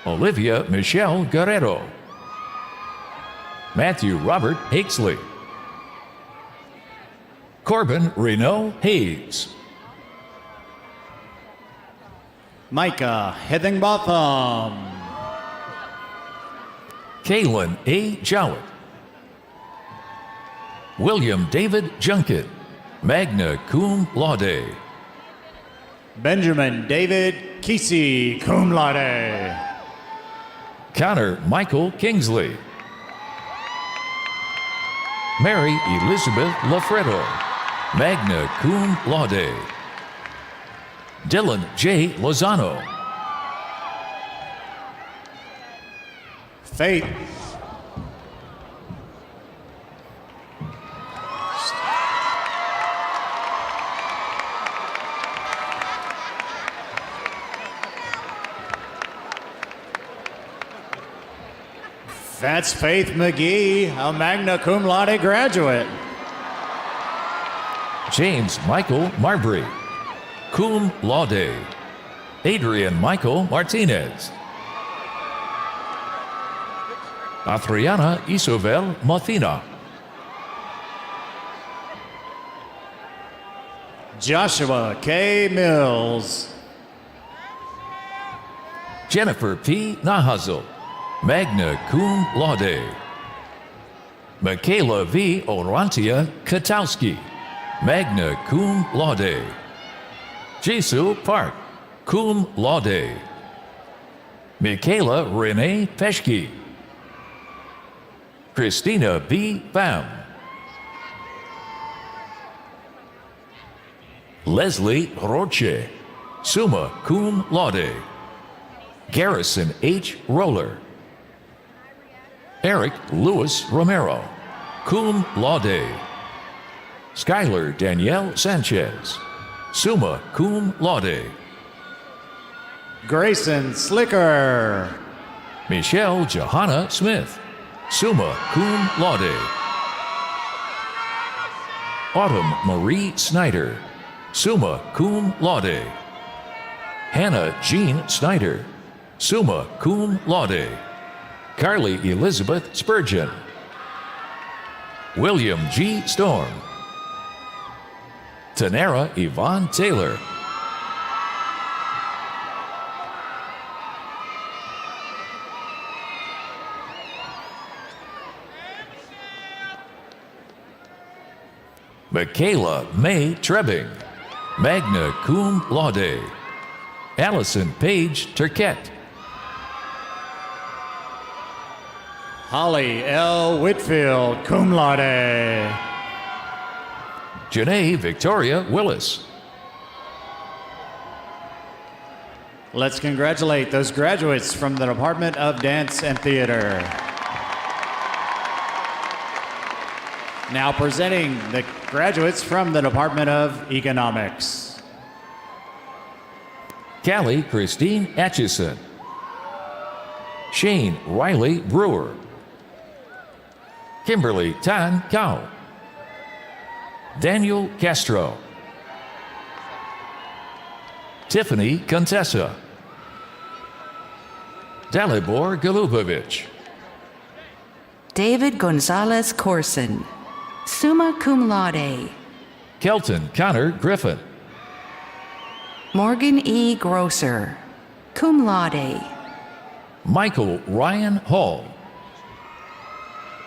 Olivia Michelle Guerrero. Matthew Robert Hakesley. Corbin Reno Hayes. Micah Hithingbotham. Kaylin A. Jowett. William David Junkett, magna cum laude. Benjamin David Kesey, cum laude. Connor Michael Kingsley. Mary Elizabeth Lafredo, magna cum laude. Dylan J. Lozano. Faith That's Faith McGee, a magna cum laude graduate. James Michael Marbury, cum laude. Adrian Michael Martinez. Adriana Isobel Mothina. Joshua K. Mills. Jennifer P. Nahazel, magna cum laude. Michaela V. Orantia Katowski, magna cum laude. Jisoo Park, cum laude. Michaela Renee Peschke. Christina B. Pham. Leslie Roche, summa cum laude. Garrison H. Roller. Eric Luis Romero, cum laude. Skylar Danielle Sanchez, summa cum laude. Grayson Slicker. Michelle Johanna Smith, summa cum laude. Autumn Marie Snyder, summa cum laude. Hannah Jean Snyder, summa cum laude. Carly Elizabeth Spurgeon. William G. Storm. Tanara Yvonne Taylor. Michaela May Trebbing, magna cum laude. Allison Page Turquette. Holly L. Whitfield, cum laude. Janae Victoria Willis. Let's congratulate those graduates from the Department of Dance and Theater. Now presenting the graduates from the Department of Economics. Callie Christine Atchison. Shane Riley Brewer. Kimberly Tan Cao. Daniel Castro. Tiffany Contessa. Dalibor Golubovich. David Gonzalez Corson, summa cum laude. Kelton Connor Griffin. Morgan E. Grosser, cum laude. Michael Ryan Hall.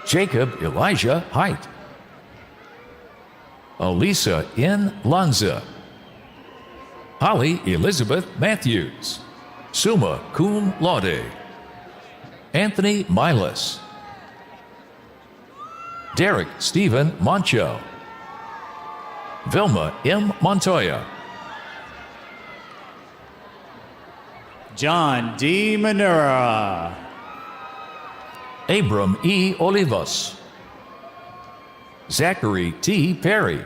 Jacob Elijah Height. Elisa N. Lanza. Holly Elizabeth Matthews, summa cum laude. Anthony Milas. Derek Stephen Moncho. Vilma M. Montoya. John D. Manura. Abram E. Olivas. Zachary T. Perry.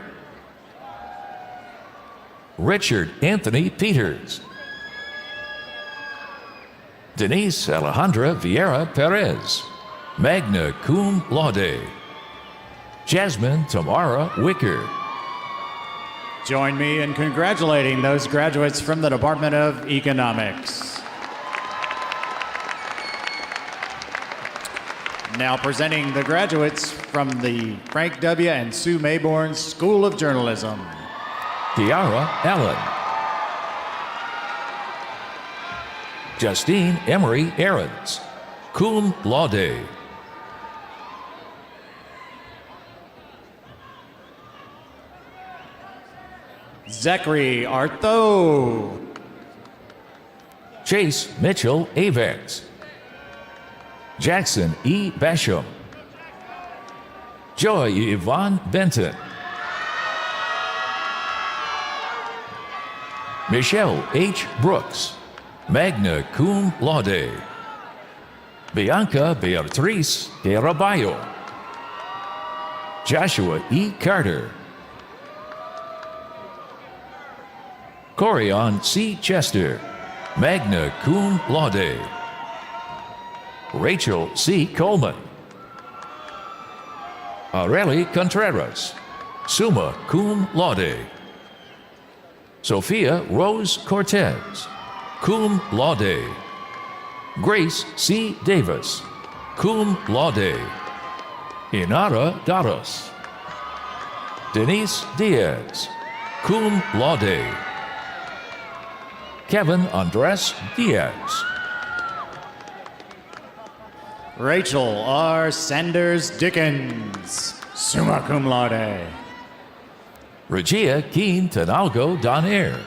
Richard Anthony Peters. Denise Alejandra Vieira Perez, magna cum laude. Jasmine Tamara Wicker. Join me in congratulating those graduates from the Department of Economics. Now presenting the graduates from the Frank W. and Sue Mayborn School of Journalism. Tiara Allen. Justine Emery Aarons, cum laude. Zachary Artho. Chase Mitchell Avex. Jackson E. Basham. Joy Yvonne Benton. Michelle H. Brooks, magna cum laude. Bianca Beatriz Caraballo. Joshua E. Carter. Corion C. Chester, magna cum laude. Rachel C. Coleman. Areli Contreras, summa cum laude. Sophia Rose Cortez, cum laude. Grace C. Davis, cum laude. Inara Daros. Denise Diaz, cum laude. Kevin Andres Diaz. Rachel R. Sanders Dickens, summa cum laude. Regia Keen Tanalgo Donaire.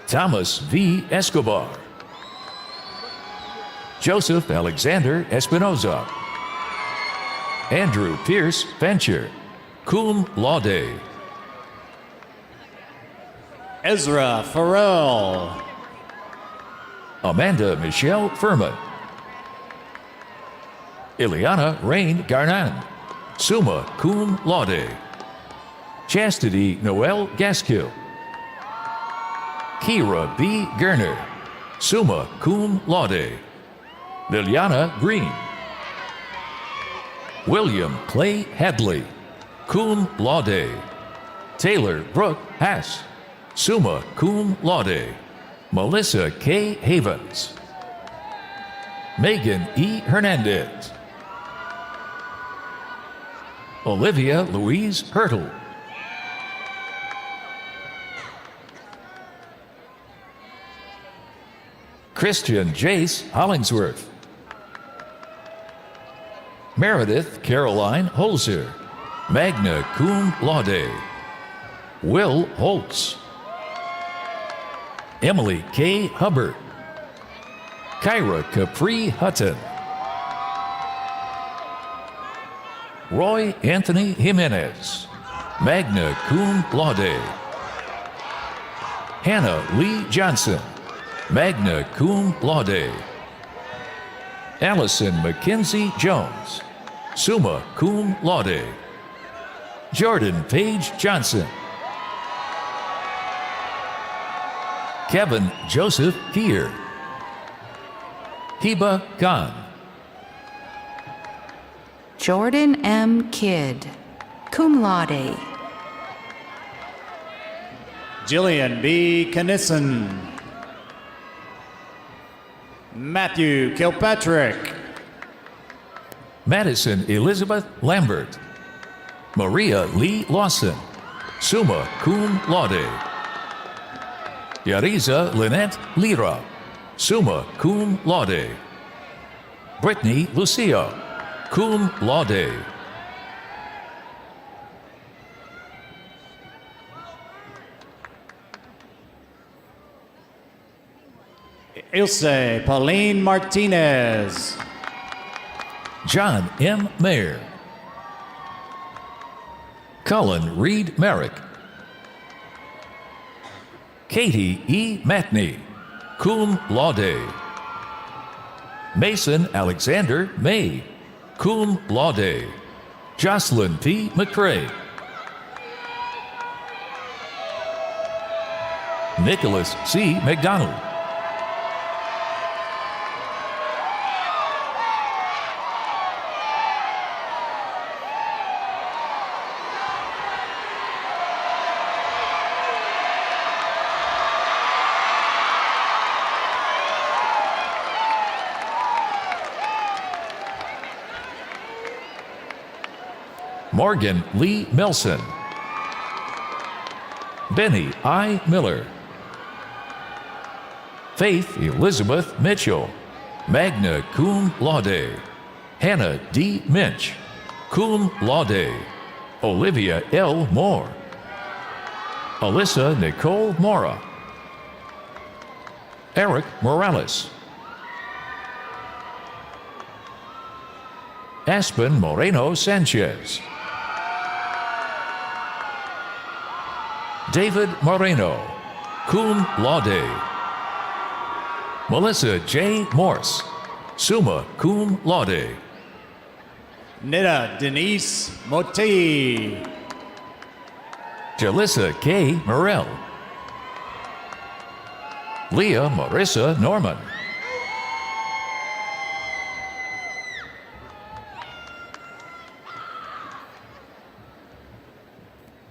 Thomas V. Escobar. Joseph Alexander Espinoza. Andrew Pierce Venture, cum laude. Ezra Farrell. Amanda Michelle Furman. Ileana Rain Garnan, summa cum laude. Chastity Noel Gaskill. Kira B. Gerner, summa cum laude. Liliana Green. William Clay Hadley, cum laude. Taylor Brooke Hass, summa cum laude. Melissa K. Havens. Megan E. Hernandez. Olivia Louise Hurtle. Christian Jace Hollingsworth. Meredith Caroline Holzer, magna cum laude. Will Holtz. Emily K. Hubbard. Kyra Capri Hutton. Roy Anthony Jimenez, magna cum laude. Hannah Lee Johnson, magna cum laude. Allison Mackenzie Jones, summa cum laude. Jordan Page Johnson. Kevin Joseph Kier. Hiba Khan. Jordan M. Kidd, cum laude. Jillian B. Knissen. Matthew Kilpatrick. Madison Elizabeth Lambert. Maria Lee Lawson, summa cum laude. Yariza Lynette Lira, summa cum laude. Brittany Lucia, cum laude. Ilse Pauline Martinez. John M. Mayer. Cullen Reed Merrick. Katie E. Matney, cum laude. Mason Alexander May, cum laude. Jocelyn P. McCrae. Nicholas C. McDonald. Morgan Lee Melson. Benny I. Miller. Faith Elizabeth Mitchell, magna cum laude. Hannah D. Minch, cum laude. Olivia L. Moore. Alyssa Nicole Mora. Eric Morales. Aspen Moreno Sanchez. David Moreno, cum laude. Melissa J. Morse, summa cum laude. Nida Denise Moti. Jalissa K. Morell. Leah Marissa Norman.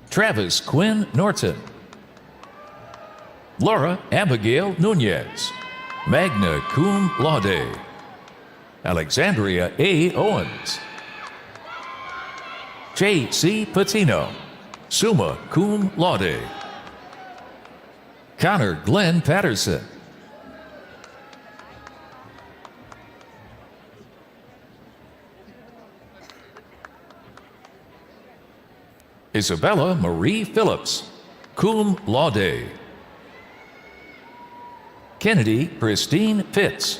Travis Quinn Norton. Laura Abigail Nunez, magna cum laude. Alexandria A. Owens. J.C. Patino, summa cum laude. Connor Glenn Patterson. Isabella Marie Phillips, cum laude. Kennedy Christine Pitts,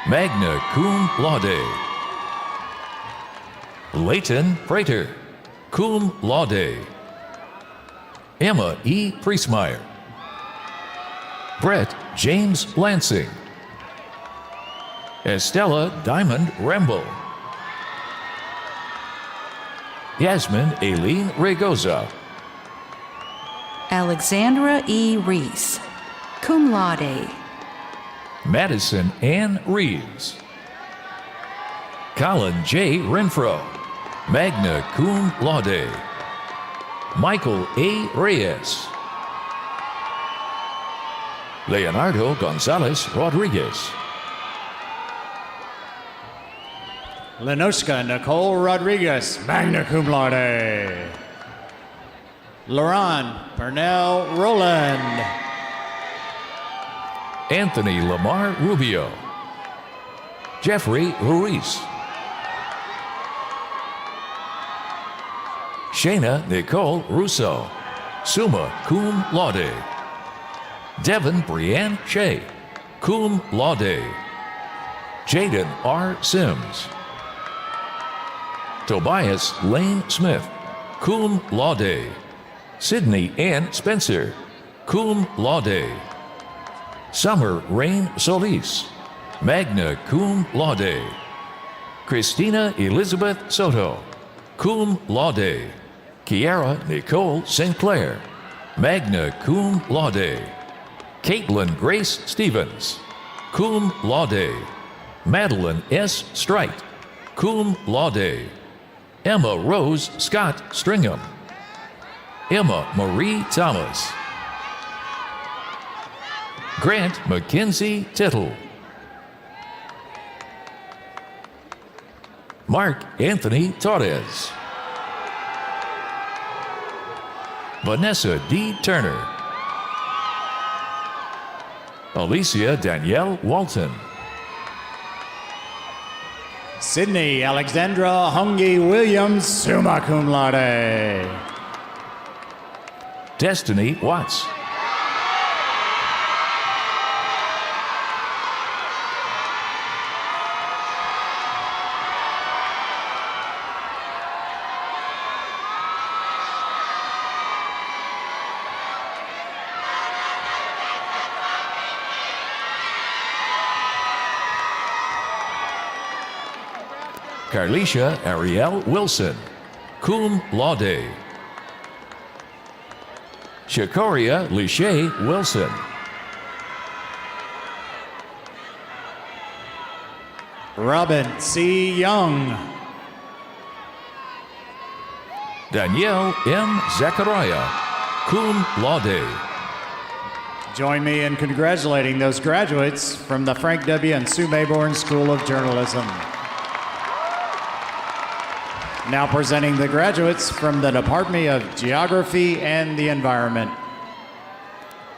magna cum laude. Leighton Prater, cum laude. Emma E. Priestmeyer. Brett James Lansing. Estella Diamond Remble. Yasmin Aileen Regoza. Alexandra E. Reese, cum laude. Madison Ann Reeves. Colin J. Renfro, magna cum laude. Michael A. Reyes. Leonardo Gonzalez Rodriguez. Lenoska Nicole Rodriguez, magna cum laude. Laron Purnell Roland. Anthony Lamar Rubio. Jeffrey Ruiz. Shayna Nicole Russo, summa cum laude. Devin Brianne Shea, cum laude. Jaden R. Sims. Tobias Lane Smith, cum laude. Sydney Ann Spencer, cum laude. Summer Rain Solis, magna cum laude. Christina Elizabeth Soto, cum laude. Kiara Nicole St. Clair, magna cum laude. Caitlin Grace Stevens, cum laude. Madeline S. Strite, cum laude. Emma Rose Scott Stringham. Emma Marie Thomas. Grant Mackenzie Tittle. Mark Anthony Torres. Vanessa D. Turner. Alicia Danielle Walton. Sydney Alexandra Hungy Williams, summa cum laude. Destiny Watts. Carlisha Ariel Wilson, cum laude. Shakoria Lishay Wilson. Robin C. Young. Danielle M. Zachariah, cum laude. Join me in congratulating those graduates from the Frank W. and Sue Mayborn School of Journalism. Now presenting the graduates from the Department of Geography and the Environment.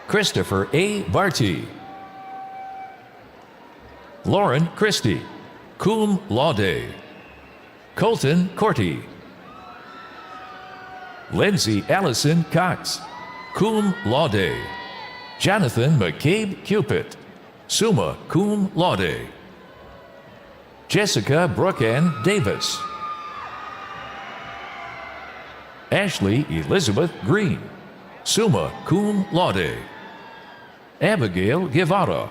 Christopher A. Barty. Lauren Christie, cum laude. Colton Corty. Lindsay Allison Cox, cum laude. Jonathan McCabe Cupid, summa cum laude. Jessica Brookann Davis. Ashley Elizabeth Green, summa cum laude. Abigail Guevara.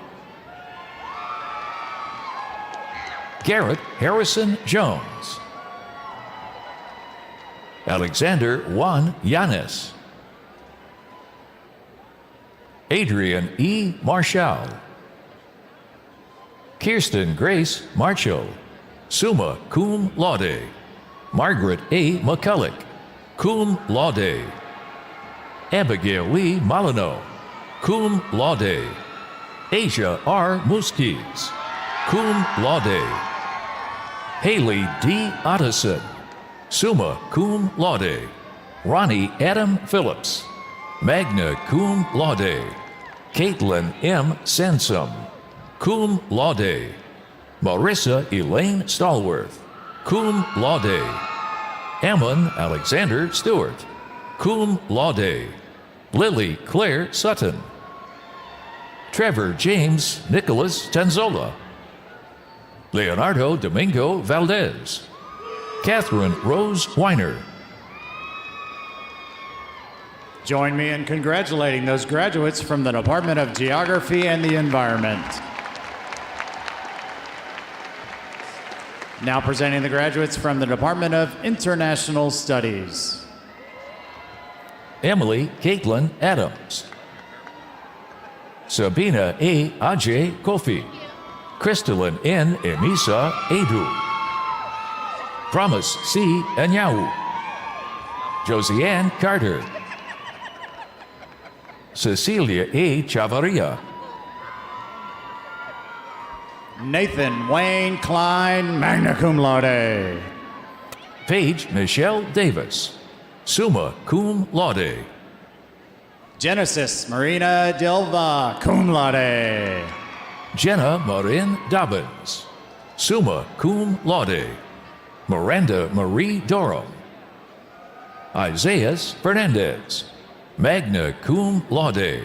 Garrett Harrison Jones. Alexander Juan Yanes. Adrian E. Marshall. Kirsten Grace Marshall, summa cum laude. Margaret A. McCulloch, cum laude. Abigail Lee Molyneux, cum laude. Asia R. Muskies, cum laude. Haley D. Otteson, summa cum laude. Ronnie Adam Phillips, magna cum laude. Caitlin M. Sansom, cum laude. Marissa Elaine Stallworth, cum laude. Ammon Alexander Stewart, cum laude. Lily Claire Sutton. Trevor James Nicholas Tanzola. Leonardo Domingo Valdez. Catherine Rose Weiner. Join me in congratulating those graduates from the Department of Geography and the Environment. Now presenting the graduates from the Department of International Studies. Emily Caitlin Adams. Sabina A. Ajay Kofi. Crystalline N. Emisa Edu. Promise C. Anyawu. Josiane Carter. Cecilia A. Chavarria. Nathan Wayne Klein, magna cum laude. Paige Michelle Davis, summa cum laude. Genesis Marina Dilva, cum laude. Jenna Marin Dobbins, summa cum laude. Miranda Marie Durham. Isaias Fernandez, magna cum laude.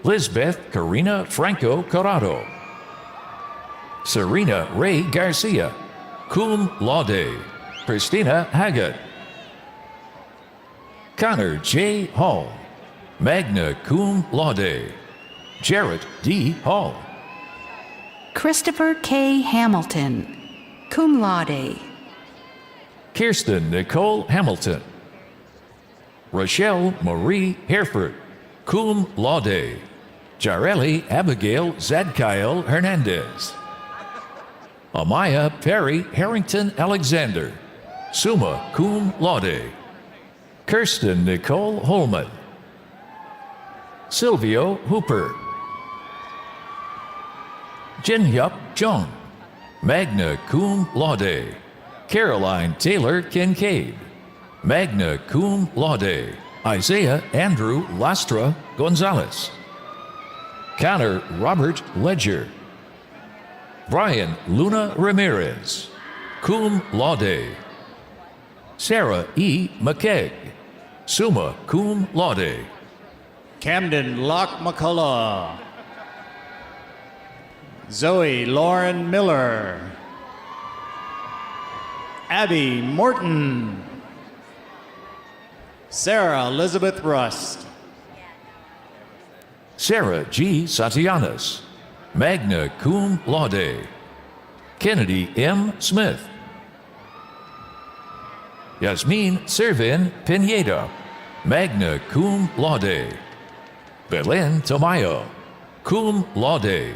Lisbeth Karina Franco Corrado. Serena Ray Garcia, cum laude. Christina Haggett. Connor J. Hall, magna cum laude. Jarrett D. Hall. Christopher K. Hamilton, cum laude. Kirsten Nicole Hamilton. Rochelle Marie Hereford, cum laude. Jareli Abigail Zadkiel Hernandez. Amaya Perry Harrington Alexander, summa cum laude. Kirsten Nicole Holman. Silvio Hooper. Jin-Hyup Jung, magna cum laude. Caroline Taylor Kincaid, magna cum laude. Isaiah Andrew Lastra Gonzalez. Connor Robert Ledger. Brian Luna Ramirez, cum laude. Sarah E. McKegg, summa cum laude. Camden Locke McCullough. Zoe Lauren Miller. Abby Morton. Sarah Elizabeth Rust. Sarah G. Satianas, magna cum laude. Kennedy M. Smith. Yasmin Servin Pineda, magna cum laude. Belen Tamayo, cum laude.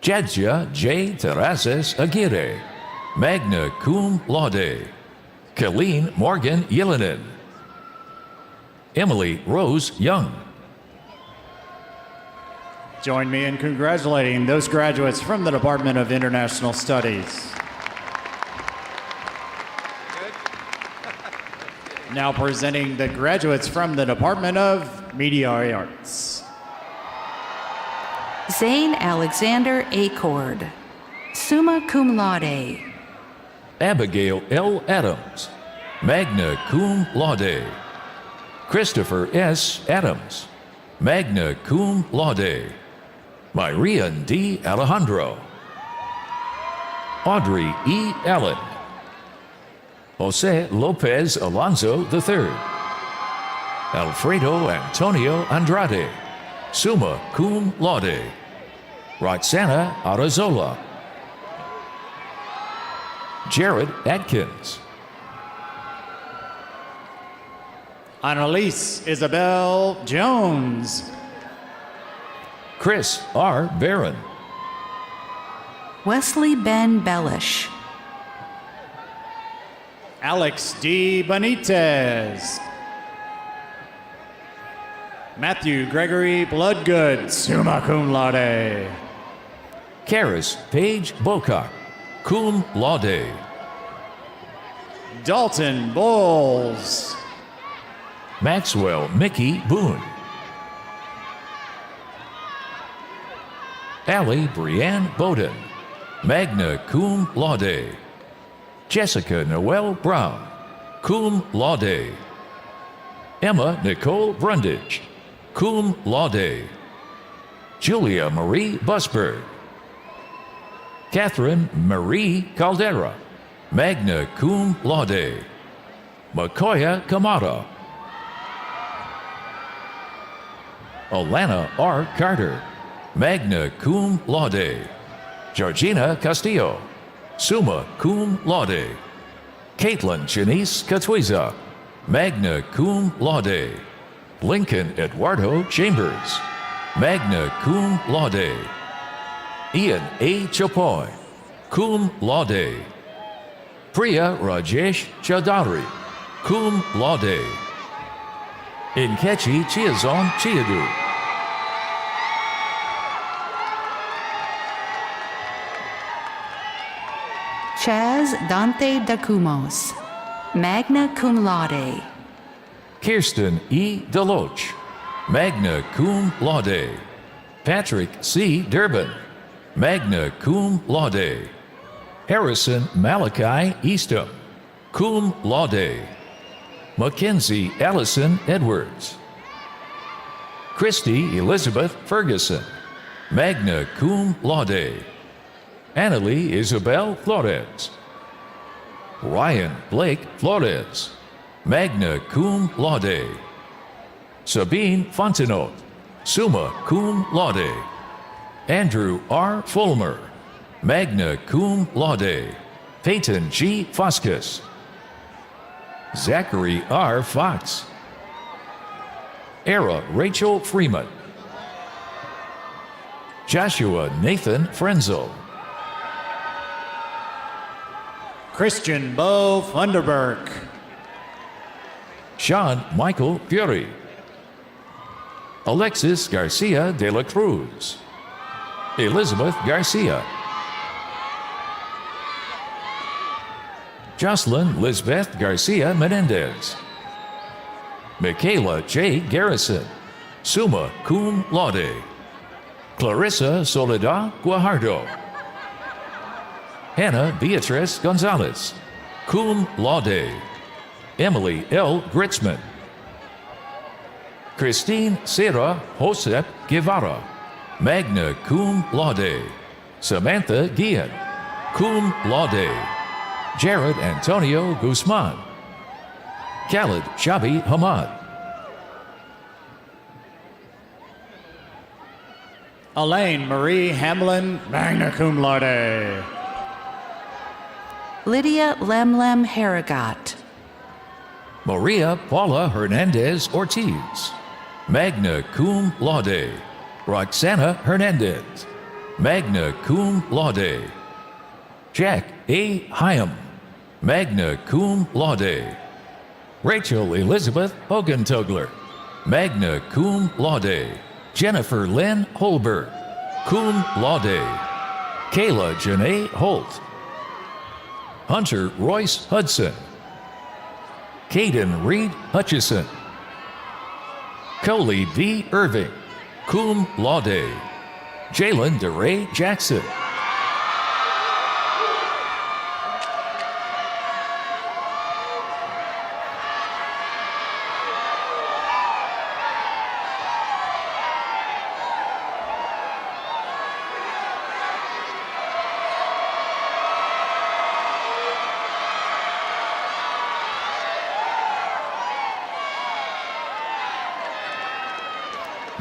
Jadja J. Terraces Aguirre, magna cum laude. Colleen Morgan Yelenin. Emily Rose Young. Join me in congratulating those graduates from the Department of International Studies. Now presenting the graduates from the Department of Media Arts. Zane Alexander Acord, summa cum laude. Abigail L. Adams, magna cum laude. Christopher S. Adams, magna cum laude. Myrian D. Alejandro. Audrey E. Allen. Jose Lopez Alonso III. Alfredo Antonio Andrade, summa cum laude. Roxana Arazola. Jared Atkins. Annalise Isabel Jones. Chris R. Barron. Wesley Ben Bellish. Alex D. Benitez. Matthew Gregory Bloodgood, summa cum laude. Karis Paige Bocock, cum laude. Dalton Bowles. Maxwell Mickey Boone. Allie Brianne Bowden, magna cum laude. Jessica Noel Brown, cum laude. Emma Nicole Brundage, cum laude. Julia Marie Busberg. Catherine Marie Caldera, magna cum laude. Makoya Kamada. Alana R. Carter, magna cum laude. Georgina Castillo, summa cum laude. Caitlin Janice Catwiza, magna cum laude. Lincoln Eduardo Chambers, magna cum laude. Ian A. Chapoy, cum laude. Priya Rajesh Chaudhary, cum laude. Nkechi Chiazon Chiadu. Chaz Dante Dacumos, magna cum laude. Kirsten E. Deloach, magna cum laude. Patrick C. Durbin, magna cum laude. Harrison Malachi Eastham, cum laude. Mackenzie Allison Edwards. Christy Elizabeth Ferguson, magna cum laude. Annalie Isabel Flores. Ryan Blake Flores, magna cum laude. Sabine Fontenot, summa cum laude. Andrew R. Fulmer, magna cum laude. Peyton G. Foskus. Zachary R. Fox. Era Rachel Freeman. Joshua Nathan Frenzel. Christian Bo Funderburk. Sean Michael Fury. Alexis Garcia de la Cruz. Elizabeth Garcia. Jocelyn Lisbeth Garcia Menendez. Michaela J. Garrison, summa cum laude. Clarissa Soledad Guajardo. Hannah Beatriz Gonzalez, cum laude. Emily L. Gritzman. Christine Sarah Josep Guevara, magna cum laude. Samantha Guillen, cum laude. Jared Antonio Guzman. Khalid Shabi Hamad. Elaine Marie Hamlin, magna cum laude. Lydia Lemlem Harrigot. Maria Paula Hernandez Ortiz, magna cum laude. Roxana Hernandez, magna cum laude. Jack A. Hyam, magna cum laude. Rachel Elizabeth Hogentugler, magna cum laude. Jennifer Lynn Holberg, cum laude. Kayla Janae Holt. Hunter Royce Hudson. Caden Reed Hutchison. Coley D. Irving, cum laude. Jalen DeRay Jackson.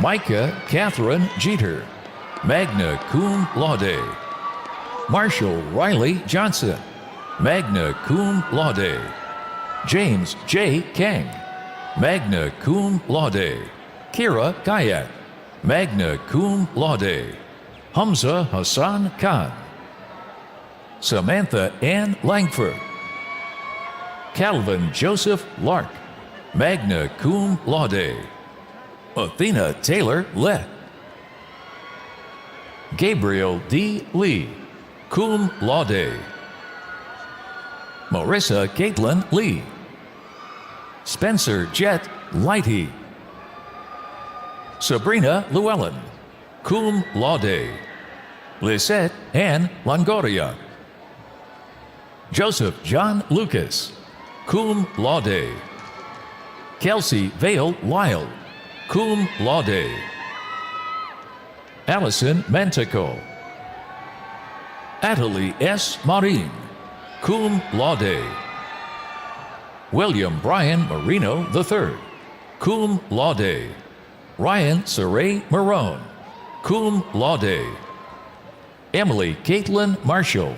Micah Catherine Jeter, magna cum laude. Marshall Riley Johnson, magna cum laude. James J. Kang, magna cum laude. Kira Kayak, magna cum laude. Hamza Hassan Khan. Samantha Ann Langford. Calvin Joseph Lark, magna cum laude. Athena Taylor Lett. Gabriel D. Lee, cum laude. Marissa Caitlin Lee. Spencer Jet Lighty. Sabrina Llewellyn, cum laude. Lisette Ann Longoria. Joseph John Lucas, cum laude. Kelsey Vale Lyle, cum laude. Allison Mantico. Atalie S. Marin, cum laude. William Brian Marino III, cum laude. Ryan Saray Marone, cum laude. Emily Caitlin Marshall.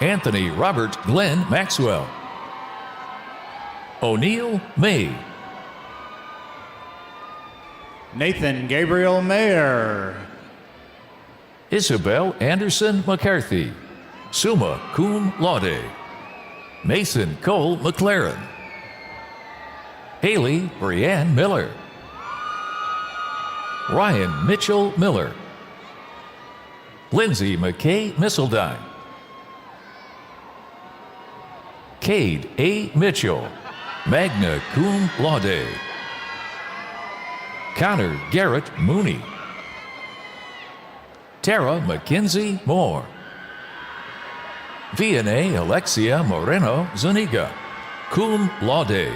Anthony Robert Glenn Maxwell. O'Neill May. Nathan Gabriel Mayer. Isabel Anderson McCarthy, summa cum laude. Mason Cole McLaren. Haley Brianne Miller. Ryan Mitchell Miller. Lindsay McKay Missildine. Cade A. Mitchell, magna cum laude. Connor Garrett Mooney. Tara McKenzie Moore. Vianney Alexia Moreno Zuniga, cum laude.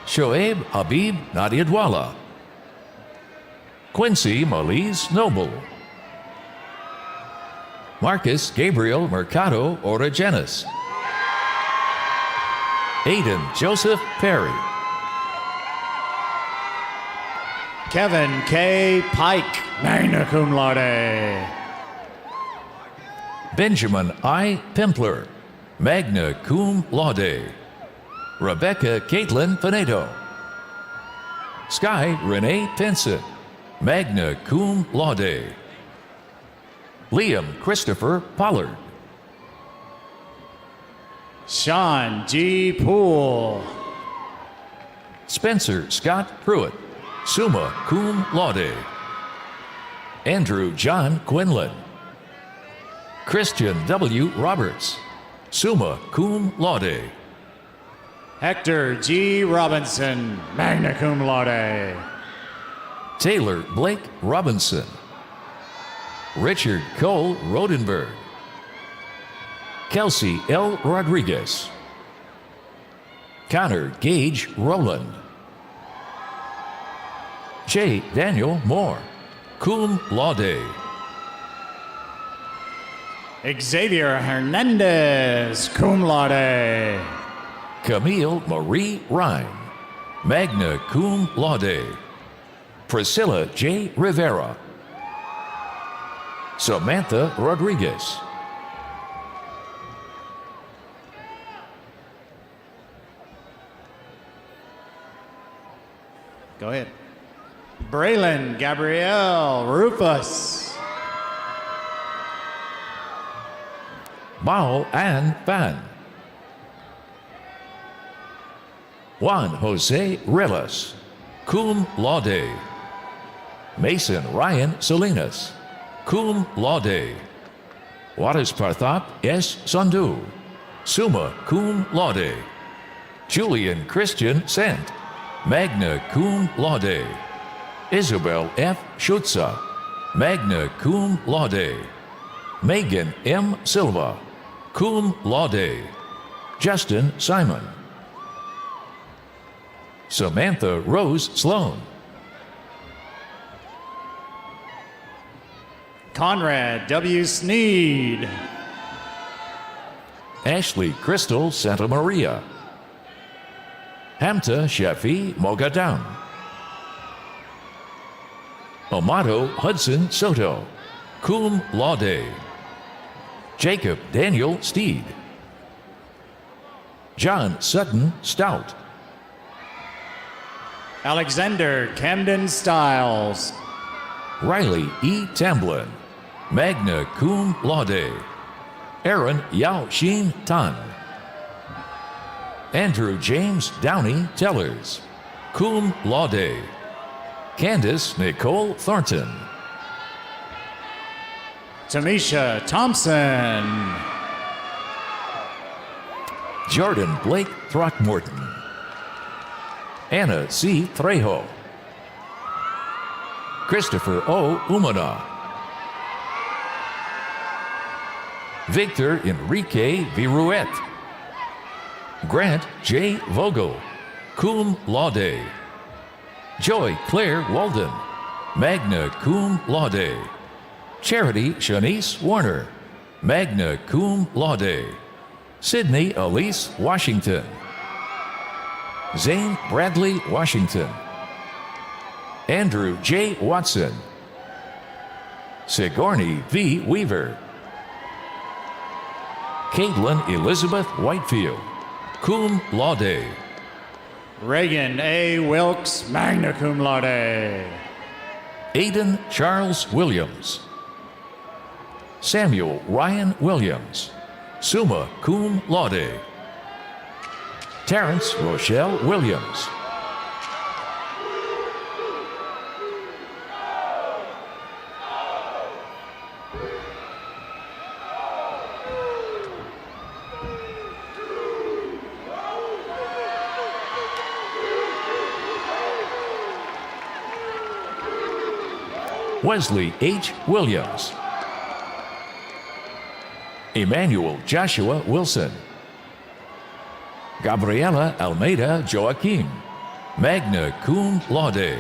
Shoaib Habib Nadiadwala. Quincy Malise Noble. Marcus Gabriel Mercado Origenes. Aiden Joseph Perry. Kevin K. Pike, magna cum laude. Benjamin I. Pimpler, magna cum laude. Rebecca Caitlin Pinedo. Sky Renee Pinson, magna cum laude. Liam Christopher Pollard. Sean G. Poole. Spencer Scott Pruitt, summa cum laude. Andrew John Quinlan. Christian W. Roberts, summa cum laude. Hector G. Robinson, magna cum laude. Taylor Blake Robinson. Richard Cole Rodenberg. Kelsey L. Rodriguez. Connor Gage Rowland. J. Daniel Moore, cum laude. Xavier Hernandez, cum laude. Camille Marie Ryan, magna cum laude. Priscilla J. Rivera. Samantha Rodriguez. Go ahead. Braylon Gabrielle Rufus. Mao Ann Fan. Juan Jose Relas, cum laude. Mason Ryan Salinas, cum laude. Waris Parthat S. Sandhu, summa cum laude. Julian Christian Sant, magna cum laude. Isabel F. Schutza, magna cum laude. Megan M. Silva, cum laude. Justin Simon. Samantha Rose Sloan. Conrad W. Sneed. Ashley Crystal Santa Maria. Hamta Shafi Mogadam. Amato Hudson Soto, cum laude. Jacob Daniel Steed. John Sutton Stout. Alexander Camden Stiles. Riley E. Tamblin, magna cum laude. Aaron Yao Xin Tan. Andrew James Downey Tellers, cum laude. Candace Nicole Thornton. Tamisha Thompson. Jordan Blake Throckmorton. Anna C. Trejo. Christopher O. Umana. Victor Enrique Viruet. Grant J. Vogel, cum laude. Joy Claire Walden, magna cum laude. Charity Shanice Warner, magna cum laude. Sydney Elise Washington. Zane Bradley Washington. Andrew J. Watson. Sigourney V. Weaver. Caitlin Elizabeth Whitefield, cum laude. Reagan A. Wilkes, magna cum laude. Aidan Charles Williams. Samuel Ryan Williams, summa cum laude. Terrence Rochelle Williams. Wesley H. Williams. Emmanuel Joshua Wilson. Gabriela Almeida Joaquin, magna cum laude.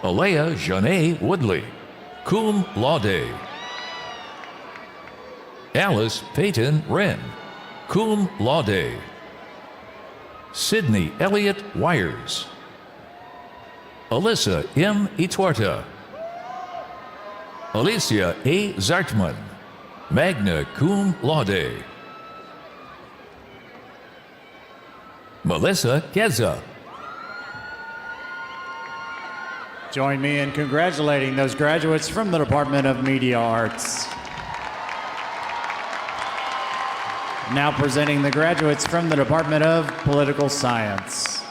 Alea Janae Woodley, cum laude. Alice Peyton Wren, cum laude. Sydney Elliott Wires. Alyssa M. Ituarta. Alicia A. Zartman, magna cum laude. Melissa Keza. Join me in congratulating those graduates from the Department of Media Arts. Now presenting the graduates from the Department of Political Science.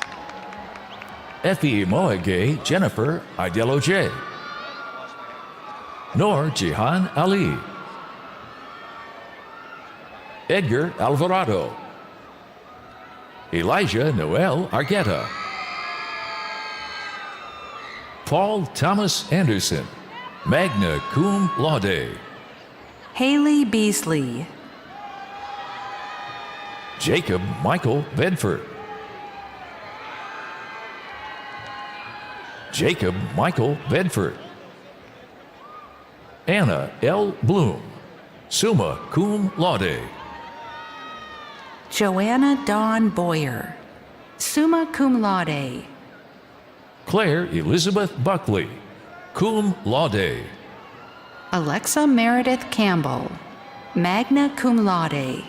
Effie Moage Jennifer Ideloje. Noor Jihan Ali. Edgar Alvarado. Elijah Noel Argueta. Paul Thomas Anderson, magna cum laude. Haley Beasley. Jacob Michael Bedford. Jacob Michael Bedford. Anna L. Bloom, summa cum laude. Joanna Dawn Boyer, summa cum laude. Claire Elizabeth Buckley, cum laude. Alexa Meredith Campbell, magna cum laude.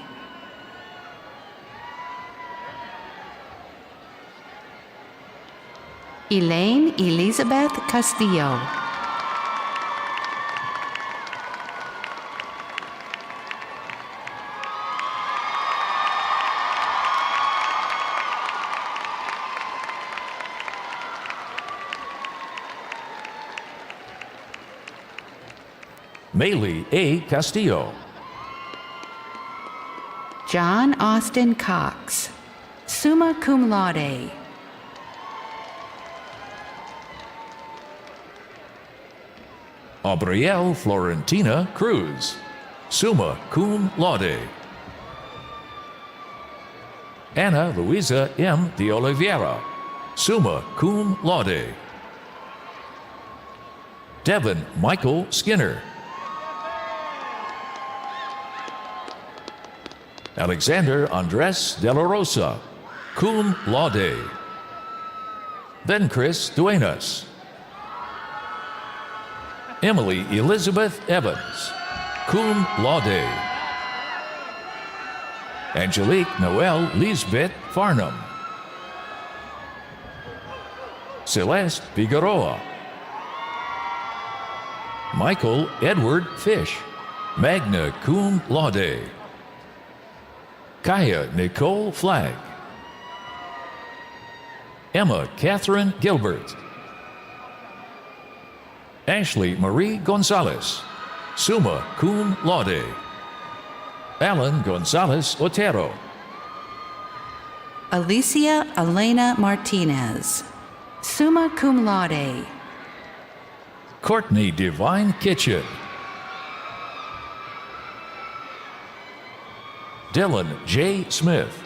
Elaine Elizabeth Castillo. Maylee A. Castillo. John Austin Cox, summa cum laude. Aubrielle Florentina Cruz, summa cum laude. Ana Luisa M. de Oliveira, summa cum laude. Devin Michael Skinner. Alexander Andres de la Rosa, cum laude. Ben Chris Duenas. Emily Elizabeth Evans, cum laude. Angelique Noel Lisbeth Farnham. Celeste Figueroa. Michael Edward Fish, magna cum laude. Kaya Nicole Flagg. Emma Catherine Gilbert. Ashley Marie Gonzalez, summa cum laude. Alan Gonzalez Otero. Alicia Elena Martinez, summa cum laude. Courtney Divine Kitchen. Dylan J. Smith.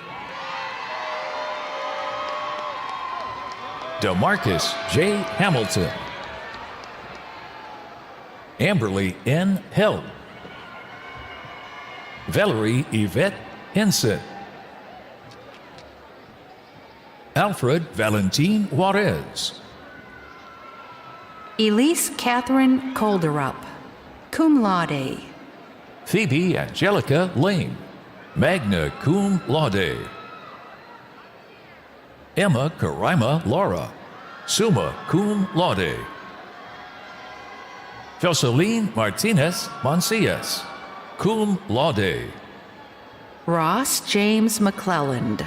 DeMarcus J. Hamilton. Amberly N. Held. Valerie Yvette Henson. Alfred Valentin Juarez. Elise Catherine Kolderup, cum laude. Phoebe Angelica Lane, magna cum laude. Emma Karima Laura, summa cum laude. Jocelyn Martinez Mancias, cum laude. Ross James McClelland,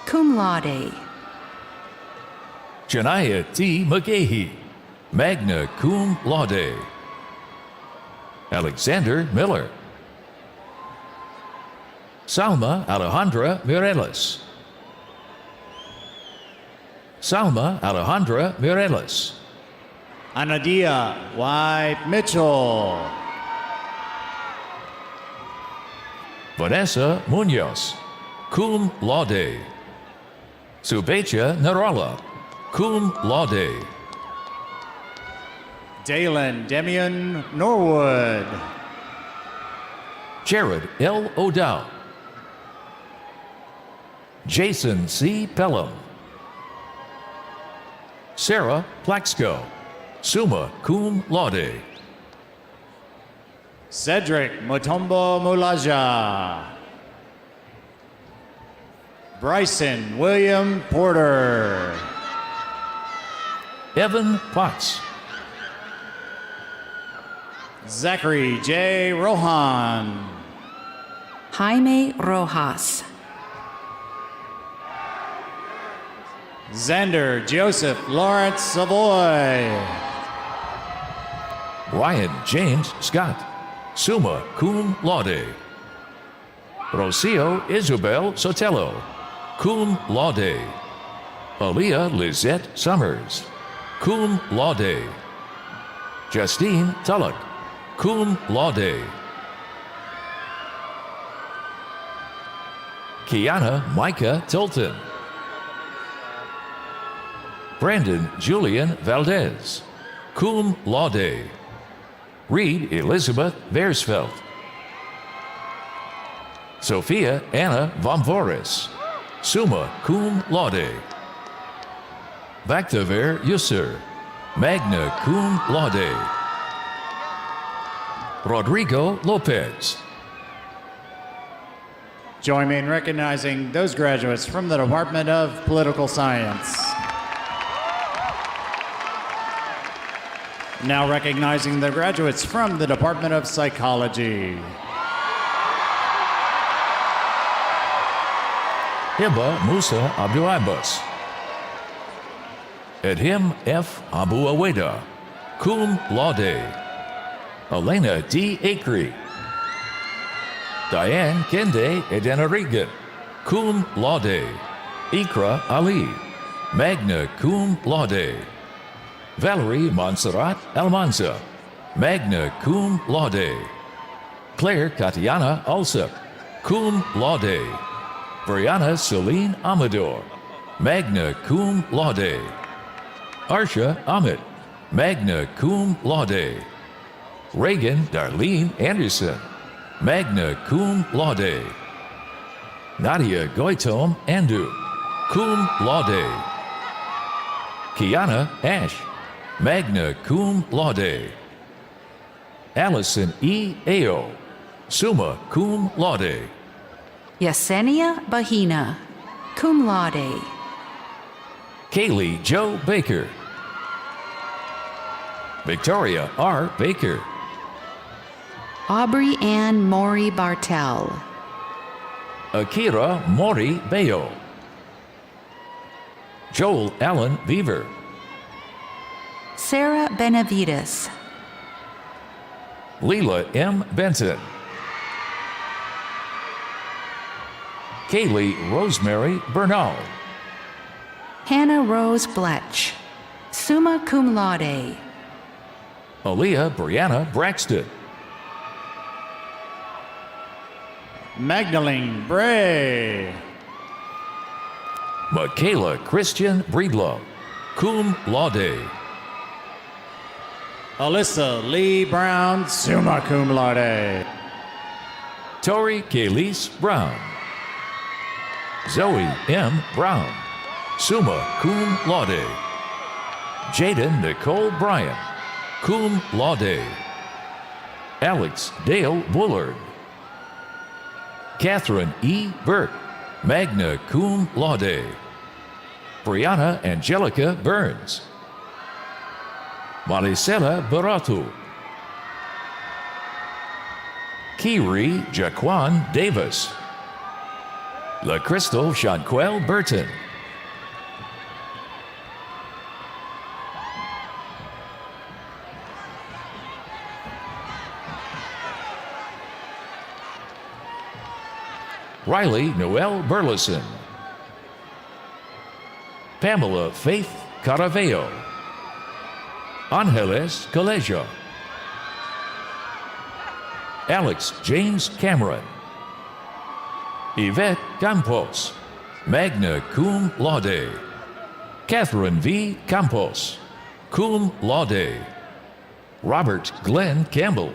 cum laude. Janaya T. McGahee, magna cum laude. Alexander Miller. Salma Alejandra Mireles. Salma Alejandra Mireles. Anadia Y. Mitchell. Vanessa Munoz, cum laude. Subecha Narala, cum laude. Dalen Demian Norwood. Jared L. O'Dowd. Jason C. Pelham. Sarah Plaxco, summa cum laude. Cedric Mutombo Mulaja. Bryson William Porter. Evan Potts. Zachary J. Rohan. Jaime Rojas. Xander Joseph Lawrence Savoy. Ryan James Scott, summa cum laude. Rocio Isabel Sotelo, cum laude. Aaliyah Lizette Summers, cum laude. Justine Tullock, cum laude. Kiana Micah Tilton. Brandon Julian Valdez, cum laude. Reed Elizabeth Beersfeld. Sophia Anna Vomvoris, summa cum laude. Vaktaver Yusser, magna cum laude. Rodrigo Lopez. Join me in recognizing those graduates from the Department of Political Science. Now recognizing the graduates from the Department of Psychology. Hiba Musa Abdu'abbas. Edhim F. Abu Aweda, cum laude. Elena D. Acree. Diane Kende Edenarigan, cum laude. Ikra Ali, magna cum laude. Valerie Montserrat Almanza, magna cum laude. Claire Katiana Alsep, cum laude. Brianna Celine Amador, magna cum laude. Arsha Amit, magna cum laude. Reagan Darlene Anderson, magna cum laude. Nadia Goitom Andu, cum laude. Kiana Ash, magna cum laude. Allison E. Ao, summa cum laude. Yesenia Bahina, cum laude. Kaylee Joe Baker. Victoria R. Baker. Aubrey Ann Maury Bartel. Akira Mori Bayo. Joel Allen Beaver. Sarah Benavides. Leela M. Benton. Kaylee Rosemary Bernal. Hannah Rose Bletch, summa cum laude. Aaliyah Brianna Braxton. Magdalene Bray. Michaela Christian Breedlove, cum laude. Alyssa Lee Brown, summa cum laude. Tori Kaylise Brown. Zoe M. Brown, summa cum laude. Jaden Nicole Bryan, cum laude. Alex Dale Bullard. Catherine E. Burke, magna cum laude. Brianna Angelica Burns. Maricela Baratu. Kiri Jaquan Davis. La Crystal Shanquel Burton. Riley Noel Burleson. Pamela Faith Caraveo. Angeles Colegio. Alex James Cameron. Yvette Campos, magna cum laude. Catherine V. Campos, cum laude. Robert Glenn Campbell.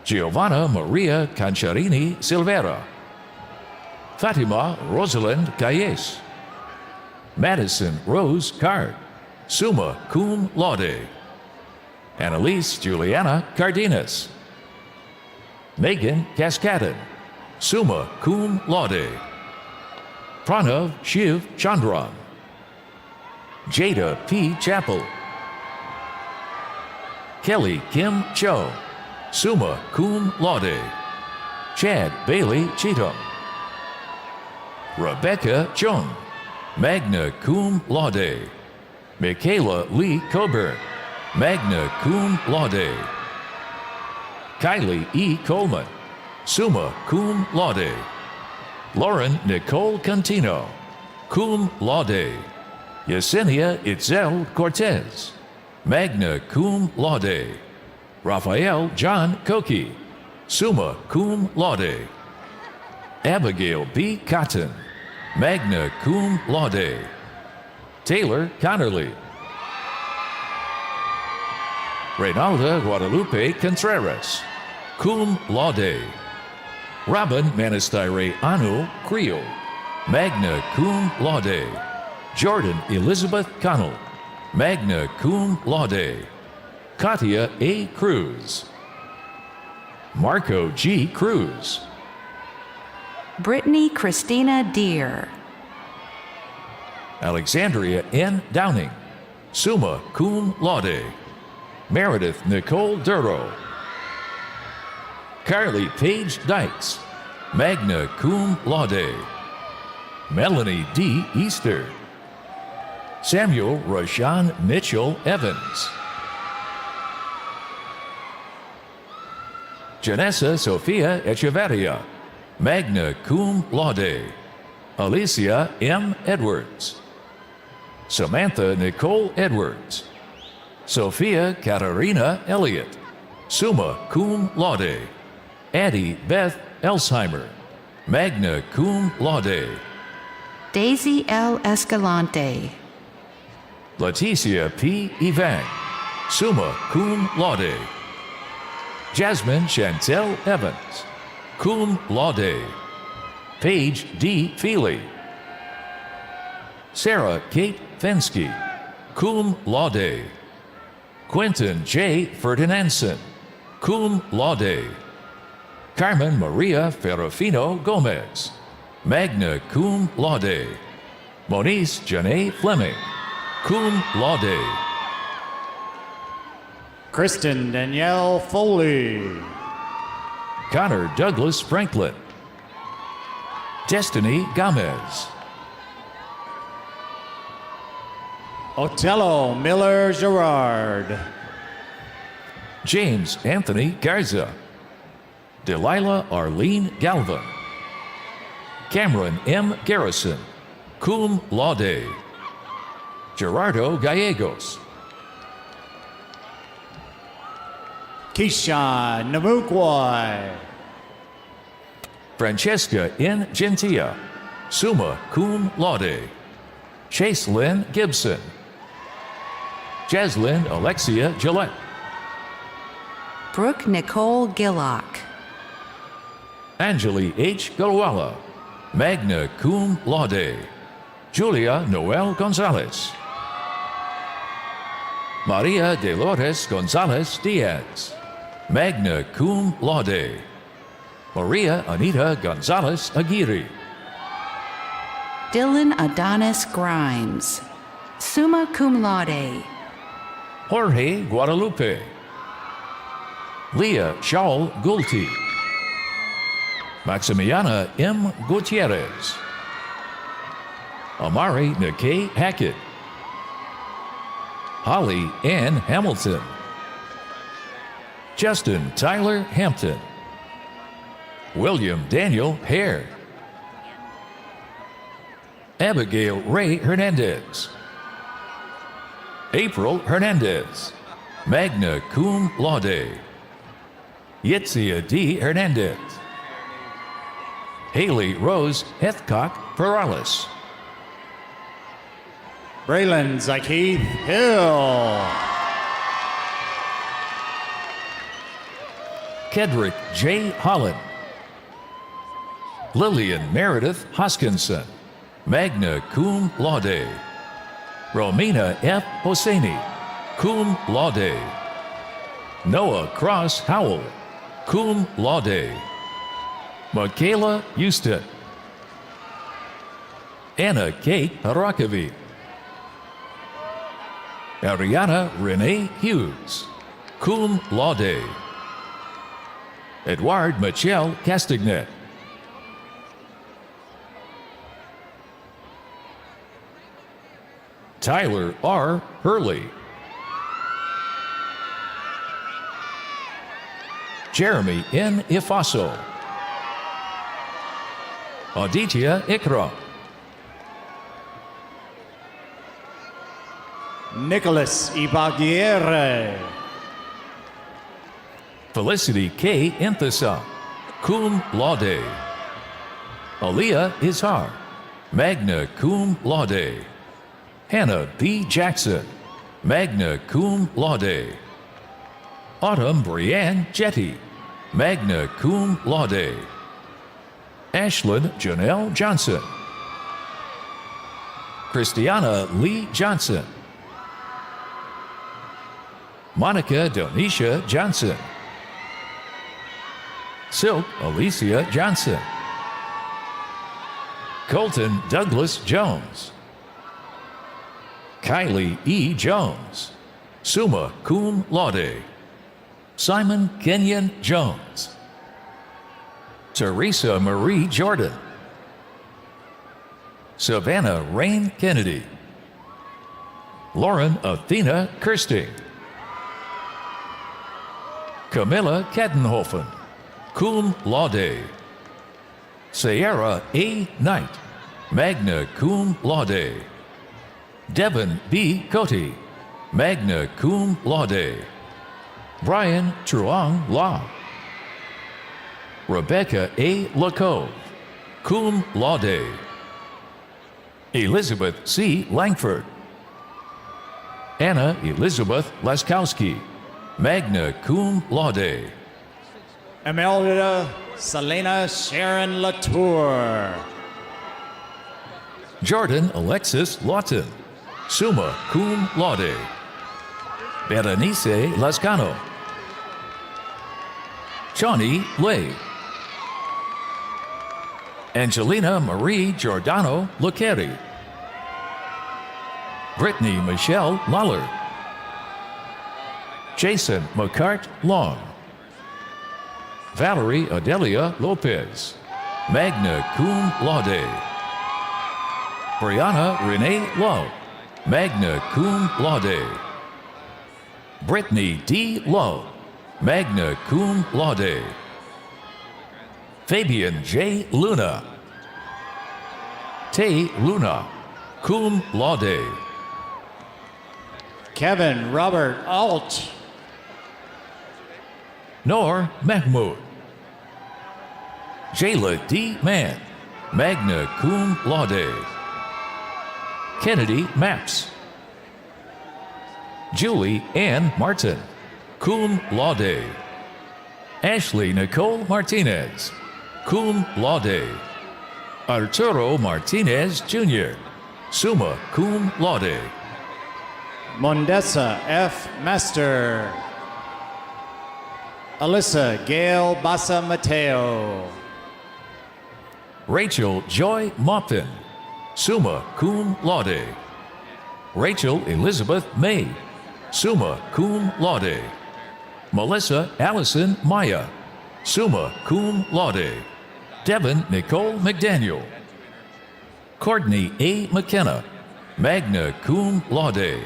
Giovanna Maria Cancharini Silvera. Fatima Rosalind Calles. Madison Rose Card, summa cum laude. Annalise Juliana Cardenas. Megan Cascadon, summa cum laude. Pranav Shiv Chandran. Jada P. Chappell. Kelly Kim Cho, summa cum laude. Chad Bailey Cheatham. Rebecca Chung, magna cum laude. Michaela Lee Coburn, magna cum laude. Kylie E. Coleman, summa cum laude. Lauren Nicole Contino, cum laude. Yesenia Itzel Cortez, magna cum laude. Raphael John Koki, summa cum laude. Abigail B. Cotton, magna cum laude. Taylor Connerly. Reynalda Guadalupe Contreras, cum laude. Robin Manistire Anu Creel, magna cum laude. Jordan Elizabeth Connell, magna cum laude. Katia A. Cruz. Marco G. Cruz. Brittany Christina Deere. Alexandria N. Downing, summa cum laude. Meredith Nicole Duro. Carly Paige Dykes, magna cum laude. Melanie D. Easter. Samuel Rashawn Mitchell Evans. Janessa Sofia Echeverria, magna cum laude. Alicia M. Edwards. Samantha Nicole Edwards. Sophia Katarina Elliott, summa cum laude. Addie Beth Elsheimer, magna cum laude. Daisy L. Escalante. Leticia P. Evang, summa cum laude. Jasmine Chantel Evans, cum laude. Paige D. Feely. Sarah Kate Fensky, cum laude. Quentin J. Ferdinandson, cum laude. Carmen Maria Ferrofino Gomez, magna cum laude. Monice Janae Fleming, cum laude. Kristen Danielle Foley. Connor Douglas Franklin. Destiny Gomez. Otello Miller Gerard. James Anthony Garza. Delilah Arlene Galvin. Cameron M. Garrison, cum laude. Gerardo Gallegos. Keisha Namukwai. Francesca N. Gentilla, summa cum laude. Chase Lynn Gibson. Jaslyn Alexia Gillette. Brooke Nicole Gillock. Angeli H. Galwala, magna cum laude. Julia Noel Gonzalez. Maria Dolores Gonzalez Diaz, magna cum laude. Maria Anita Gonzalez Aguirre. Dylan Adonis Grimes, summa cum laude. Jorge Guadalupe. Leah Shaul Gulti. Maximiana M. Gutierrez. Amari Nikay Hackett. Holly Ann Hamilton. Justin Tyler Hampton. William Daniel Hare. Abigail Ray Hernandez. April Hernandez, magna cum laude. Yitzia D. Hernandez. Haley Rose Hethcock Perales. Braylon Zakeith Hill. Kedrick J. Holland. Lillian Meredith Hoskinson, magna cum laude. Romina F. Hosseini, cum laude. Noah Cross Howell, cum laude. Michaela Houston. Anna Kate Harakavi. Ariana Renee Hughes, cum laude. Edouard Michel Castagnet. Tyler R. Hurley. Jeremy N. Ifaso. Aditya Ikra. Nicholas Ibaguirre. Felicity K. Inthasa, cum laude. Aaliyah Izhar, magna cum laude. Hannah B. Jackson, magna cum laude. Autumn Brianne Jetty, magna cum laude. Ashlyn Janelle Johnson. Christiana Lee Johnson. Monica Donisha Johnson. Silk Alicia Johnson. Colton Douglas Jones. Kylie E. Jones, summa cum laude. Simon Kenyon Jones. Teresa Marie Jordan. Savannah Rain Kennedy. Lauren Athena Kirsting. Camilla Kettenhofen, cum laude. Sierra A. Knight, magna cum laude. Devin B. Cote, magna cum laude. Brian Truong La. Rebecca A. Lacove, cum laude. Elizabeth C. Langford. Anna Elizabeth Laskowski, magna cum laude. Imelda Selena Sharon Latour. Jordan Alexis Lawton, summa cum laude. Berenice Lascano. Johnny Lay. Angelina Marie Giordano Luccheri. Brittany Michelle Lawler. Jason McCart Long. Valerie Adelia Lopez, magna cum laude. Brianna Renee Love, magna cum laude. Brittany D. Love, magna cum laude. Fabian J. Luna. Tay Luna, cum laude. Kevin Robert Alt. Noor Mahmood. Jayla D. Mann, magna cum laude. Kennedy Maps. Julie Ann Martin, cum laude. Ashley Nicole Martinez, cum laude. Arturo Martinez Jr., summa cum laude. Mondesa F. Master. Alyssa Gail Bassa Mateo. Rachel Joy Mopin, summa cum laude. Rachel Elizabeth May, summa cum laude. Melissa Allison Maya, summa cum laude. Devin Nicole McDaniel. Courtney A. McKenna, magna cum laude.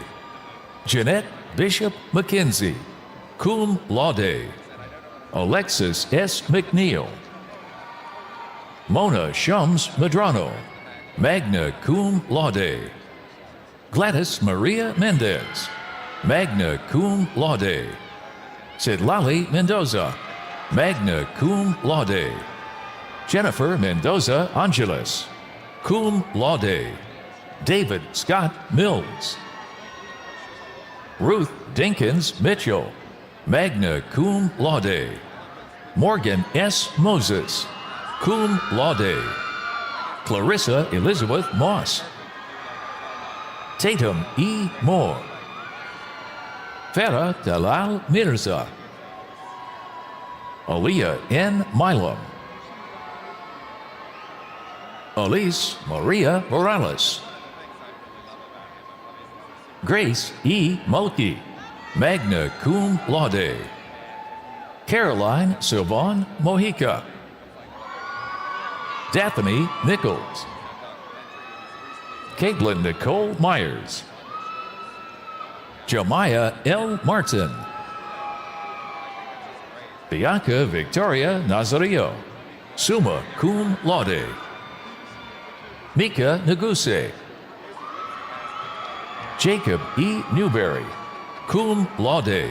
Jeanette Bishop McKenzie, cum laude. Alexis S. McNeil. Mona Shums Medrano, magna cum laude. Gladys Maria Mendez, magna cum laude. Sidlali Mendoza, magna cum laude. Jennifer Mendoza Angeles, cum laude. David Scott Mills. Ruth Dinkins Mitchell, magna cum laude. Morgan S. Moses, cum laude. Clarissa Elizabeth Moss. Tatum E. Moore. Farah Dalal Mirza. Aliyah N. Milam. Elise Maria Morales. Grace E. Mulkey, magna cum laude. Caroline Sylvan Mojica. Daphne Nichols. Caitlin Nicole Myers. Jemiah L. Martin. Bianca Victoria Nazario, summa cum laude. Mika Naguse. Jacob E. Newberry, cum laude.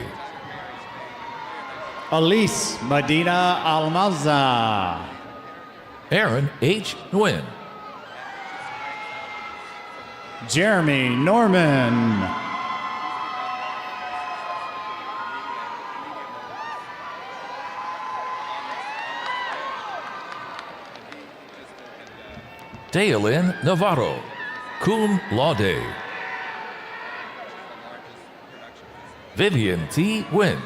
Elise Medina Almaza. Aaron H. Nguyen. Jeremy Norman. Daylin Navarro, cum laude. Vivian T. Wynn,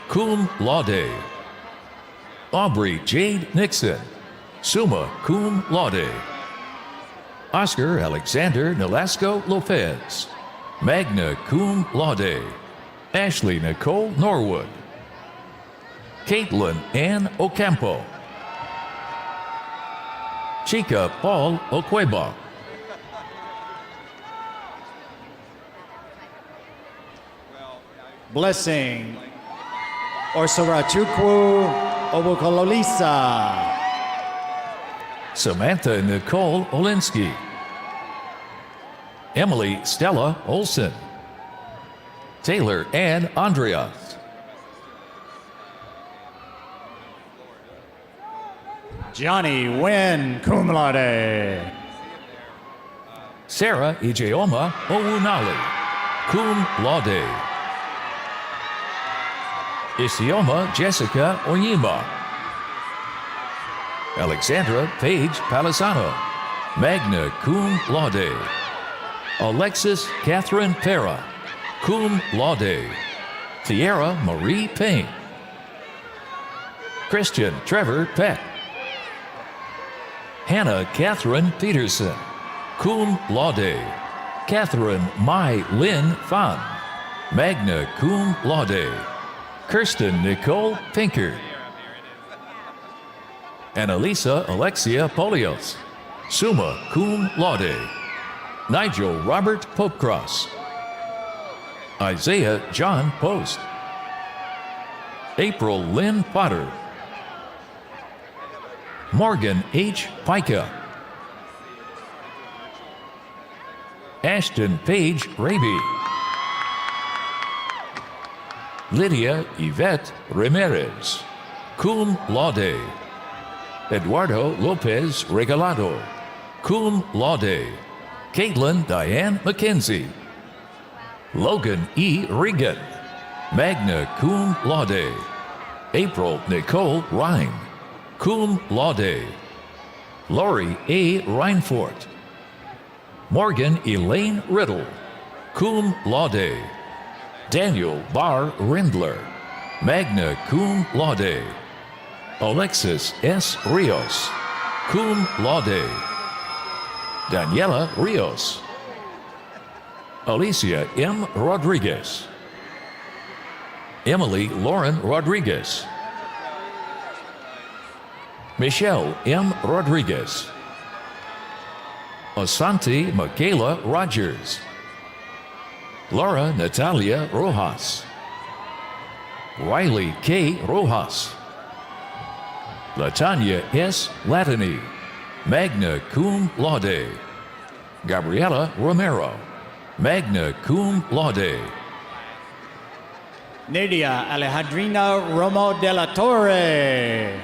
cum laude. Aubrey Jade Nixon, summa cum laude. Oscar Alexander Nolasco Lopez, magna cum laude. Ashley Nicole Norwood. Caitlin Ann Ocampo. Chica Paul Okweba. Blessing Osorachukwu Obukololisa. Samantha Nicole Olinsky. Emily Stella Olson. Taylor Ann Andreas. Johnny Wynn, cum laude. Sarah Ijeoma Owunali, cum laude. Isioma Jessica Onyema. Alexandra Paige Palisano, magna cum laude. Alexis Catherine Pera, cum laude. Tierra Marie Payne. Christian Trevor Peck. Hannah Catherine Peterson, cum laude. Catherine Mai Lynn Fan, magna cum laude. Kirsten Nicole Pinker. Annalisa Alexia Polios, summa cum laude. Nigel Robert Popecross. Isaiah John Post. April Lynn Potter. Morgan H. Pica. Ashton Page Raby. Lydia Yvette Ramirez, cum laude. Eduardo Lopez Regalado, cum laude. Caitlin Diane McKenzie. Logan E. Regan, magna cum laude. April Nicole Rhine, cum laude. Lori A. Reinfort. Morgan Elaine Riddle, cum laude. Daniel Bar Rindler, magna cum laude. Alexis S. Rios, cum laude. Daniela Rios. Alicia M. Rodriguez. Emily Lauren Rodriguez. Michelle M. Rodriguez. Asante Michaela Rogers. Laura Natalia Rojas. Riley K. Rojas. Latanya S. Latany, magna cum laude. Gabriela Romero, magna cum laude. Nadia Alejandrina Romo de la Torre.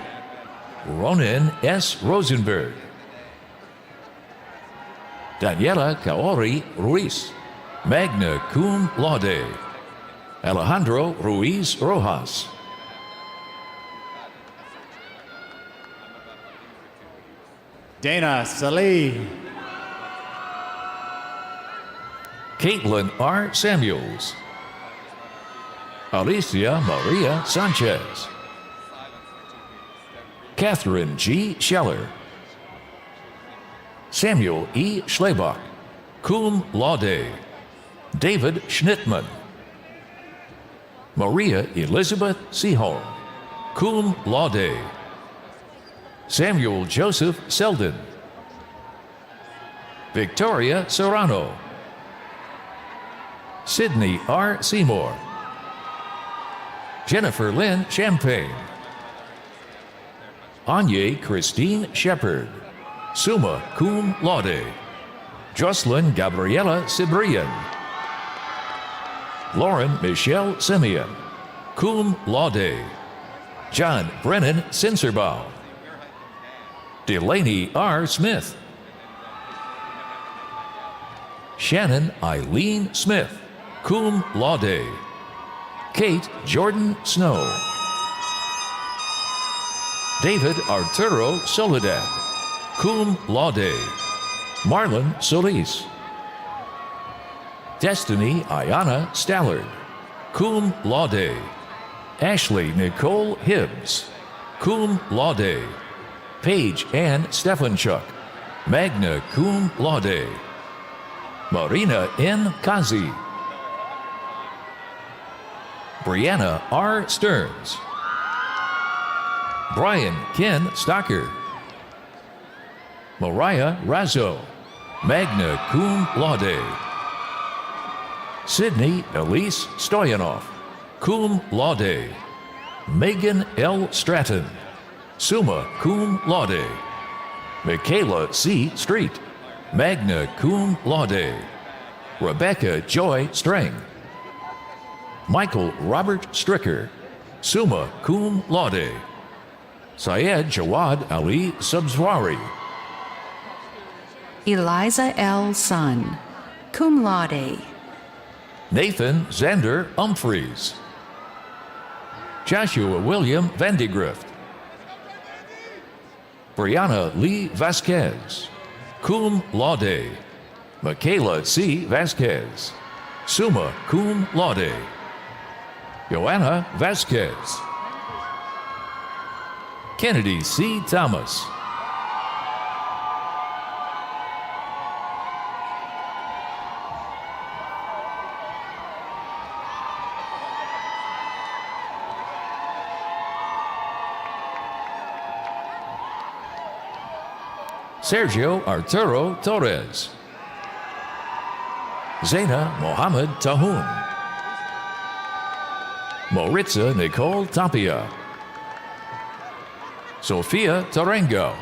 Ronan S. Rosenberg. Daniela Kaori Ruiz, magna cum laude. Alejandro Ruiz Rojas. Dana Salih. Caitlin R. Samuels. Alicia Maria Sanchez. Catherine G. Scheller. Samuel E. Schlebach, cum laude. David Schnittman. Maria Elizabeth Seaholm, cum laude. Samuel Joseph Selden. Victoria Serrano. Sydney R. Seymour. Jennifer Lynn Champagne. Anya Christine Shepard, summa cum laude. Jocelyn Gabriela Cibrian. Lauren Michelle Simeon, cum laude. John Brennan Sinserbaum. Delaney R. Smith. Shannon Eileen Smith, cum laude. Kate Jordan Snow. David Arturo Soledad, cum laude. Marlon Solis. Destiny Ayana Stallard, cum laude. Ashley Nicole Hibbs, cum laude. Paige Ann Stefanchuk, magna cum laude. Marina N. Kazi. Brianna R. Stearns. Brian Ken Stocker. Mariah Razzo, magna cum laude. Sydney Elise Stoyanov, cum laude. Megan L. Stratton, summa cum laude. Michaela C. Street, magna cum laude. Rebecca Joy Strang. Michael Robert Stricker, summa cum laude. Syed Jawad Ali Subzwari. Eliza L. Sun, cum laude. Nathan Zander Humphreys. Joshua William Vandigrift. Brianna Lee Vasquez, cum laude. Michaela C. Vasquez, summa cum laude. Joanna Vasquez. Kennedy C. Thomas. Sergio Arturo Torres. Zaina Mohammed Tahoun. Maritza Nicole Tapia. Sophia Tarango,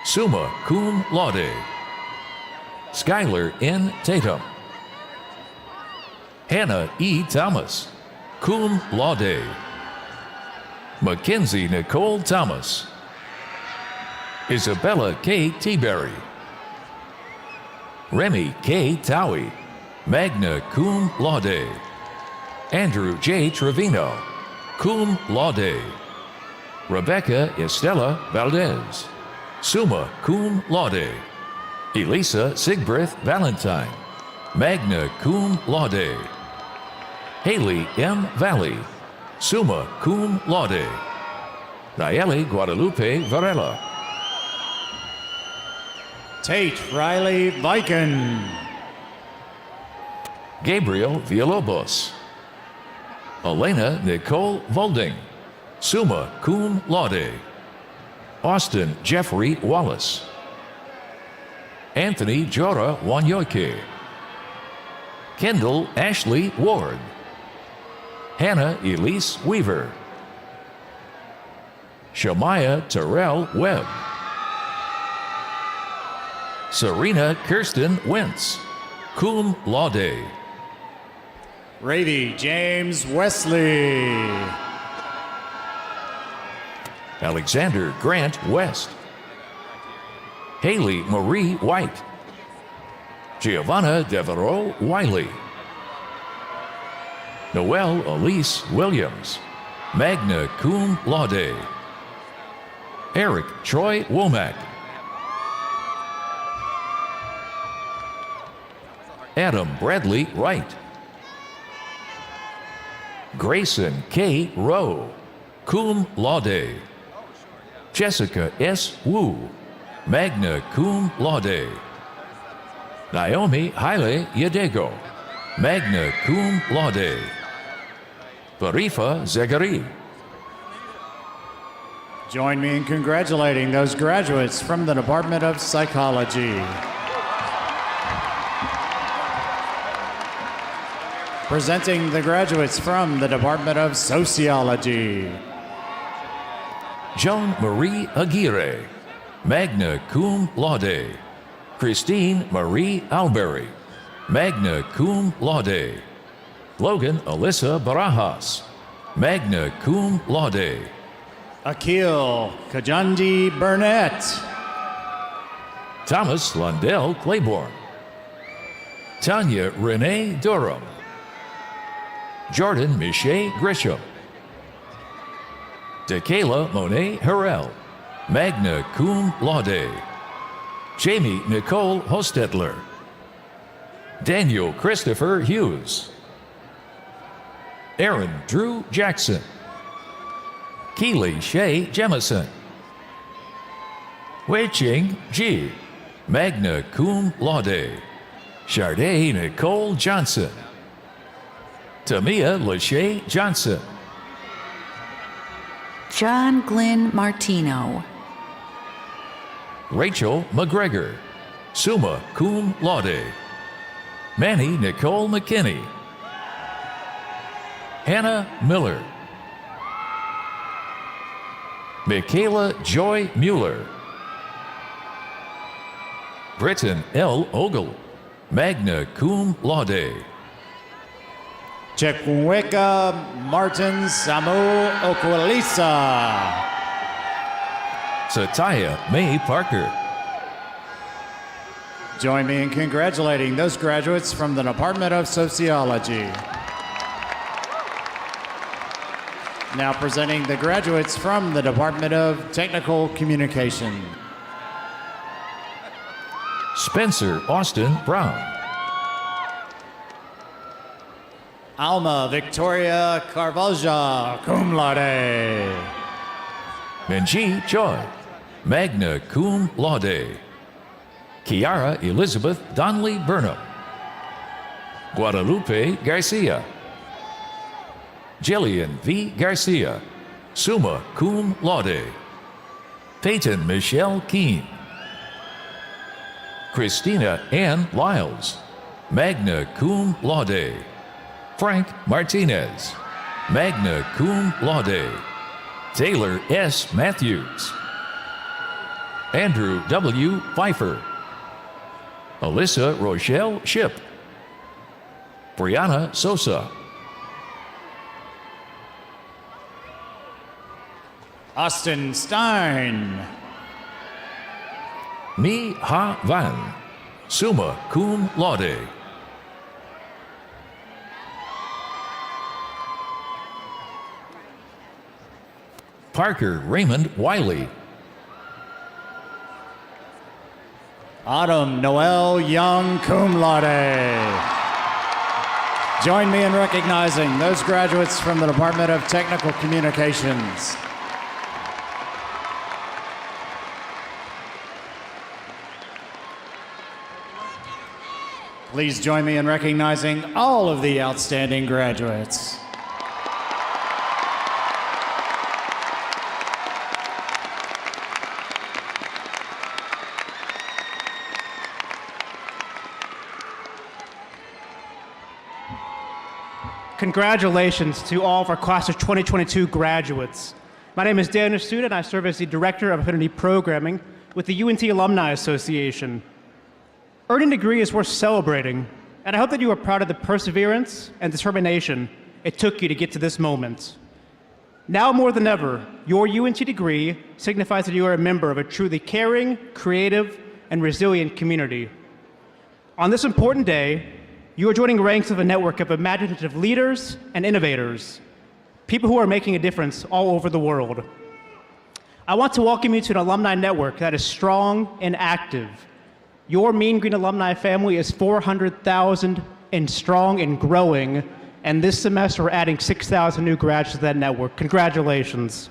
summa cum laude. Skylar N. Tatum. Hannah E. Thomas, cum laude. Mackenzie Nicole Thomas. Isabella K. Teaberry. Remy K. Towie, magna cum laude. Andrew J. Trevino, cum laude. Rebecca Estella Valdez, summa cum laude. Elisa Sigbrith Valentine, magna cum laude. Haley M. Valley, summa cum laude. Nayeli Guadalupe Varela. Tate Riley Viken. Gabriel Villalobos. Elena Nicole Volding, summa cum laude. Austin Jeffrey Wallace. Anthony Jora Wanyoke. Kendall Ashley Ward. Hannah Elise Weaver. Shamaya Terrell Webb. Serena Kirsten Wentz, cum laude. Ravy James Wesley. Alexander Grant West. Haley Marie White. Giovanna Devereaux Wiley. Noelle Elise Williams, magna cum laude. Eric Troy Womack. Adam Bradley Wright. Grayson K. Rowe, cum laude. Jessica S. Wu, magna cum laude. Naomi Haile Yadego, magna cum laude. Barifa Zegari. Join me in congratulating those graduates from the Department of Psychology. Presenting the graduates from the Department of Sociology. Joan Marie Aguirre, magna cum laude. Christine Marie Alberry, magna cum laude. Logan Alyssa Barajas, magna cum laude. Akil Kajandi Burnett. Thomas Lundell Claiborne. Tanya Renee Durham. Jordan Miche Grisham. Tequila Monet Harrell, magna cum laude. Jamie Nicole Hostetler. Daniel Christopher Hughes. Aaron Drew Jackson. Keely Shea Jemison. Wei-Ching Ji, magna cum laude. Charday Nicole Johnson. Tamia Lachey Johnson. John Glenn Martino. Rachel McGregor, summa cum laude. Manny Nicole McKinney. Hannah Miller. Michaela Joy Mueller. Britton L. Ogle, magna cum laude. Chikwika Martin Samu Okwalisa. Satya May Parker. Join me in congratulating those graduates from the Department of Sociology. Now presenting the graduates from the Department of Technical Communication. Spencer Austin Brown. Alma Victoria Carvalja, cum laude. Minji Choi, magna cum laude. Kiara Elizabeth Donnelly Burnham. Guadalupe Garcia. Jillian V. Garcia, summa cum laude. Peyton Michelle Keene. Christina Ann Lyles, magna cum laude. Frank Martinez, magna cum laude. Taylor S. Matthews. Andrew W. Pfeiffer. Alyssa Rochelle Ship. Brianna Sosa. Austin Stein. Mi Ha Van, summa cum laude. Parker Raymond Wiley. Autumn Noel Young, cum laude. Join me in recognizing those graduates from the Department of Technical Communications. Please join me in recognizing all of the outstanding graduates. Congratulations to all of our class of 2022 graduates. My name is Daniel Suda, and I serve as the Director of Affinity Programming with the UNT Alumni Association. Earning a degree is worth celebrating, and I hope that you are proud of the perseverance and determination it took you to get to this moment. Now more than ever, your UNT degree signifies that you are a member of a truly caring, creative, and resilient community. On this important day, you are joining ranks of a network of imaginative leaders and innovators, people who are making a difference all over the world. I want to welcome you to an alumni network that is strong and active. Your Mean Green alumni family is 400,000 and strong and growing, and this semester we're adding 6,000 new graduates to that network. Congratulations.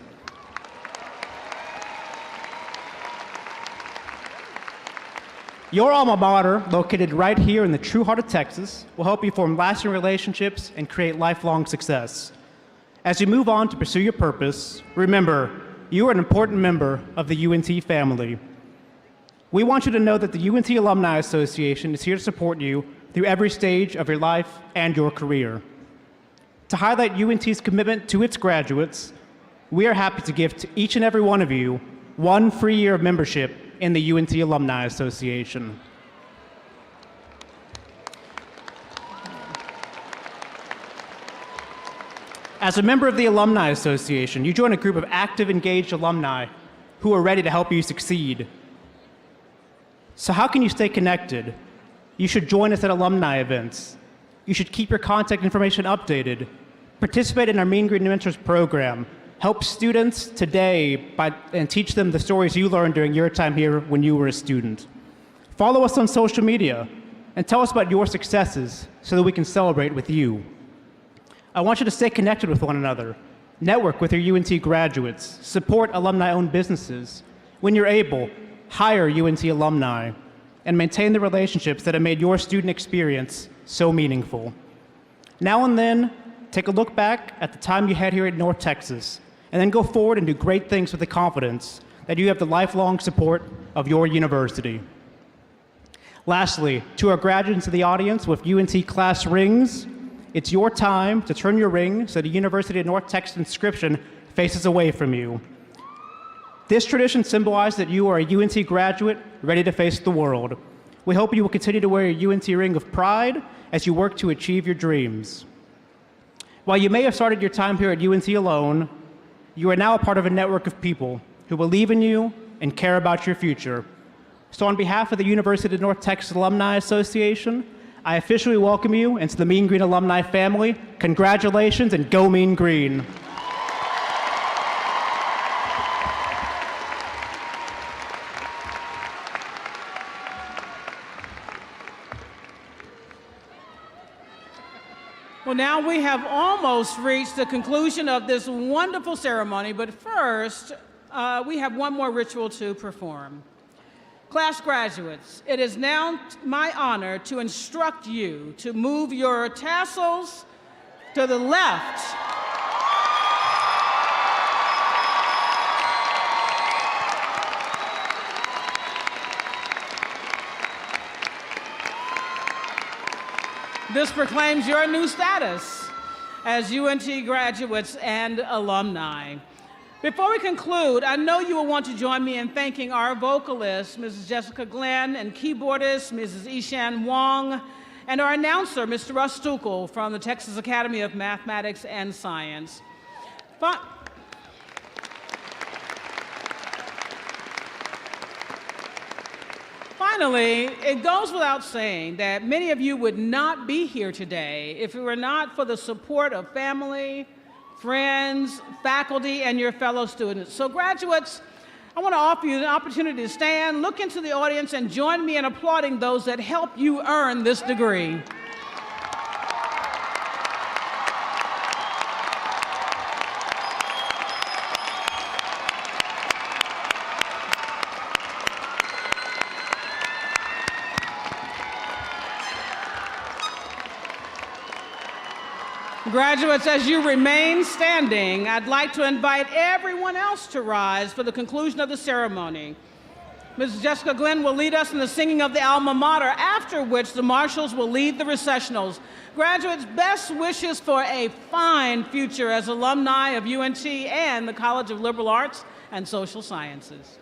Your alma mater, located right here in the true heart of Texas, will help you form lasting relationships and create lifelong success. As you move on to pursue your purpose, remember, you are an important member of the UNT family. We want you to know that the UNT Alumni Association is here to support you through every stage of your life and your career. To highlight UNT's commitment to its graduates, we are happy to give to each and every one of you 1 free year of membership in the UNT Alumni Association. As a member of the Alumni Association, you join a group of active, engaged alumni who are ready to help you succeed. So how can you stay connected? You should join us at alumni events. You should keep your contact information updated. Participate in our Mean Green Mentors program. Help students today and teach them the stories you learned during your time here when you were a student. Follow us on social media and tell us about your successes so that we can celebrate with you. I want you to stay connected with one another. Network with your UNT graduates. Support alumni-owned businesses. When you're able, hire UNT alumni, and maintain the relationships that have made your student experience so meaningful. Now and then, take a look back at the time you had here at North Texas, and then go forward and do great things with the confidence that you have the lifelong support of your university. Lastly, to our graduates in the audience with UNT class rings, it's your time to turn your ring so the University of North Texas inscription faces away from you. This tradition symbolizes that you are a UNT graduate ready to face the world. We hope you will continue to wear your UNT ring of pride as you work to achieve your dreams. While you may have started your time here at UNT alone, you are now a part of a network of people who believe in you and care about your future. So on behalf of the University of North Texas Alumni Association, I officially welcome you into the Mean Green alumni family. Congratulations and go Mean Green. Well, now we have almost reached the conclusion of this wonderful ceremony, but first, we have one more ritual to perform. Class graduates, it is now my honor to instruct you to move your tassels to the left. This proclaims your new status as UNT graduates and alumni. Before we conclude, I know you will want to join me in thanking our vocalist, Mrs. Jessica Glenn, and keyboardist, Mrs. Ishan Wong, and our announcer, Mr. Russ Stukel from the Texas Academy of Mathematics and Science. Finally, it goes without saying that many of you would not be here today if it were not for the support of family, friends, faculty, and your fellow students. So graduates, I want to offer you the opportunity to stand, look into the audience, and join me in applauding those that helped you earn this degree. Graduates, as you remain standing, I'd like to invite everyone else to rise for the conclusion of the ceremony. Mrs. Jessica Glenn will lead us in the singing of the alma mater, after which the marshals will lead the recessionals. Graduates, best wishes for a fine future as alumni of UNT and the College of Liberal Arts and Social Sciences.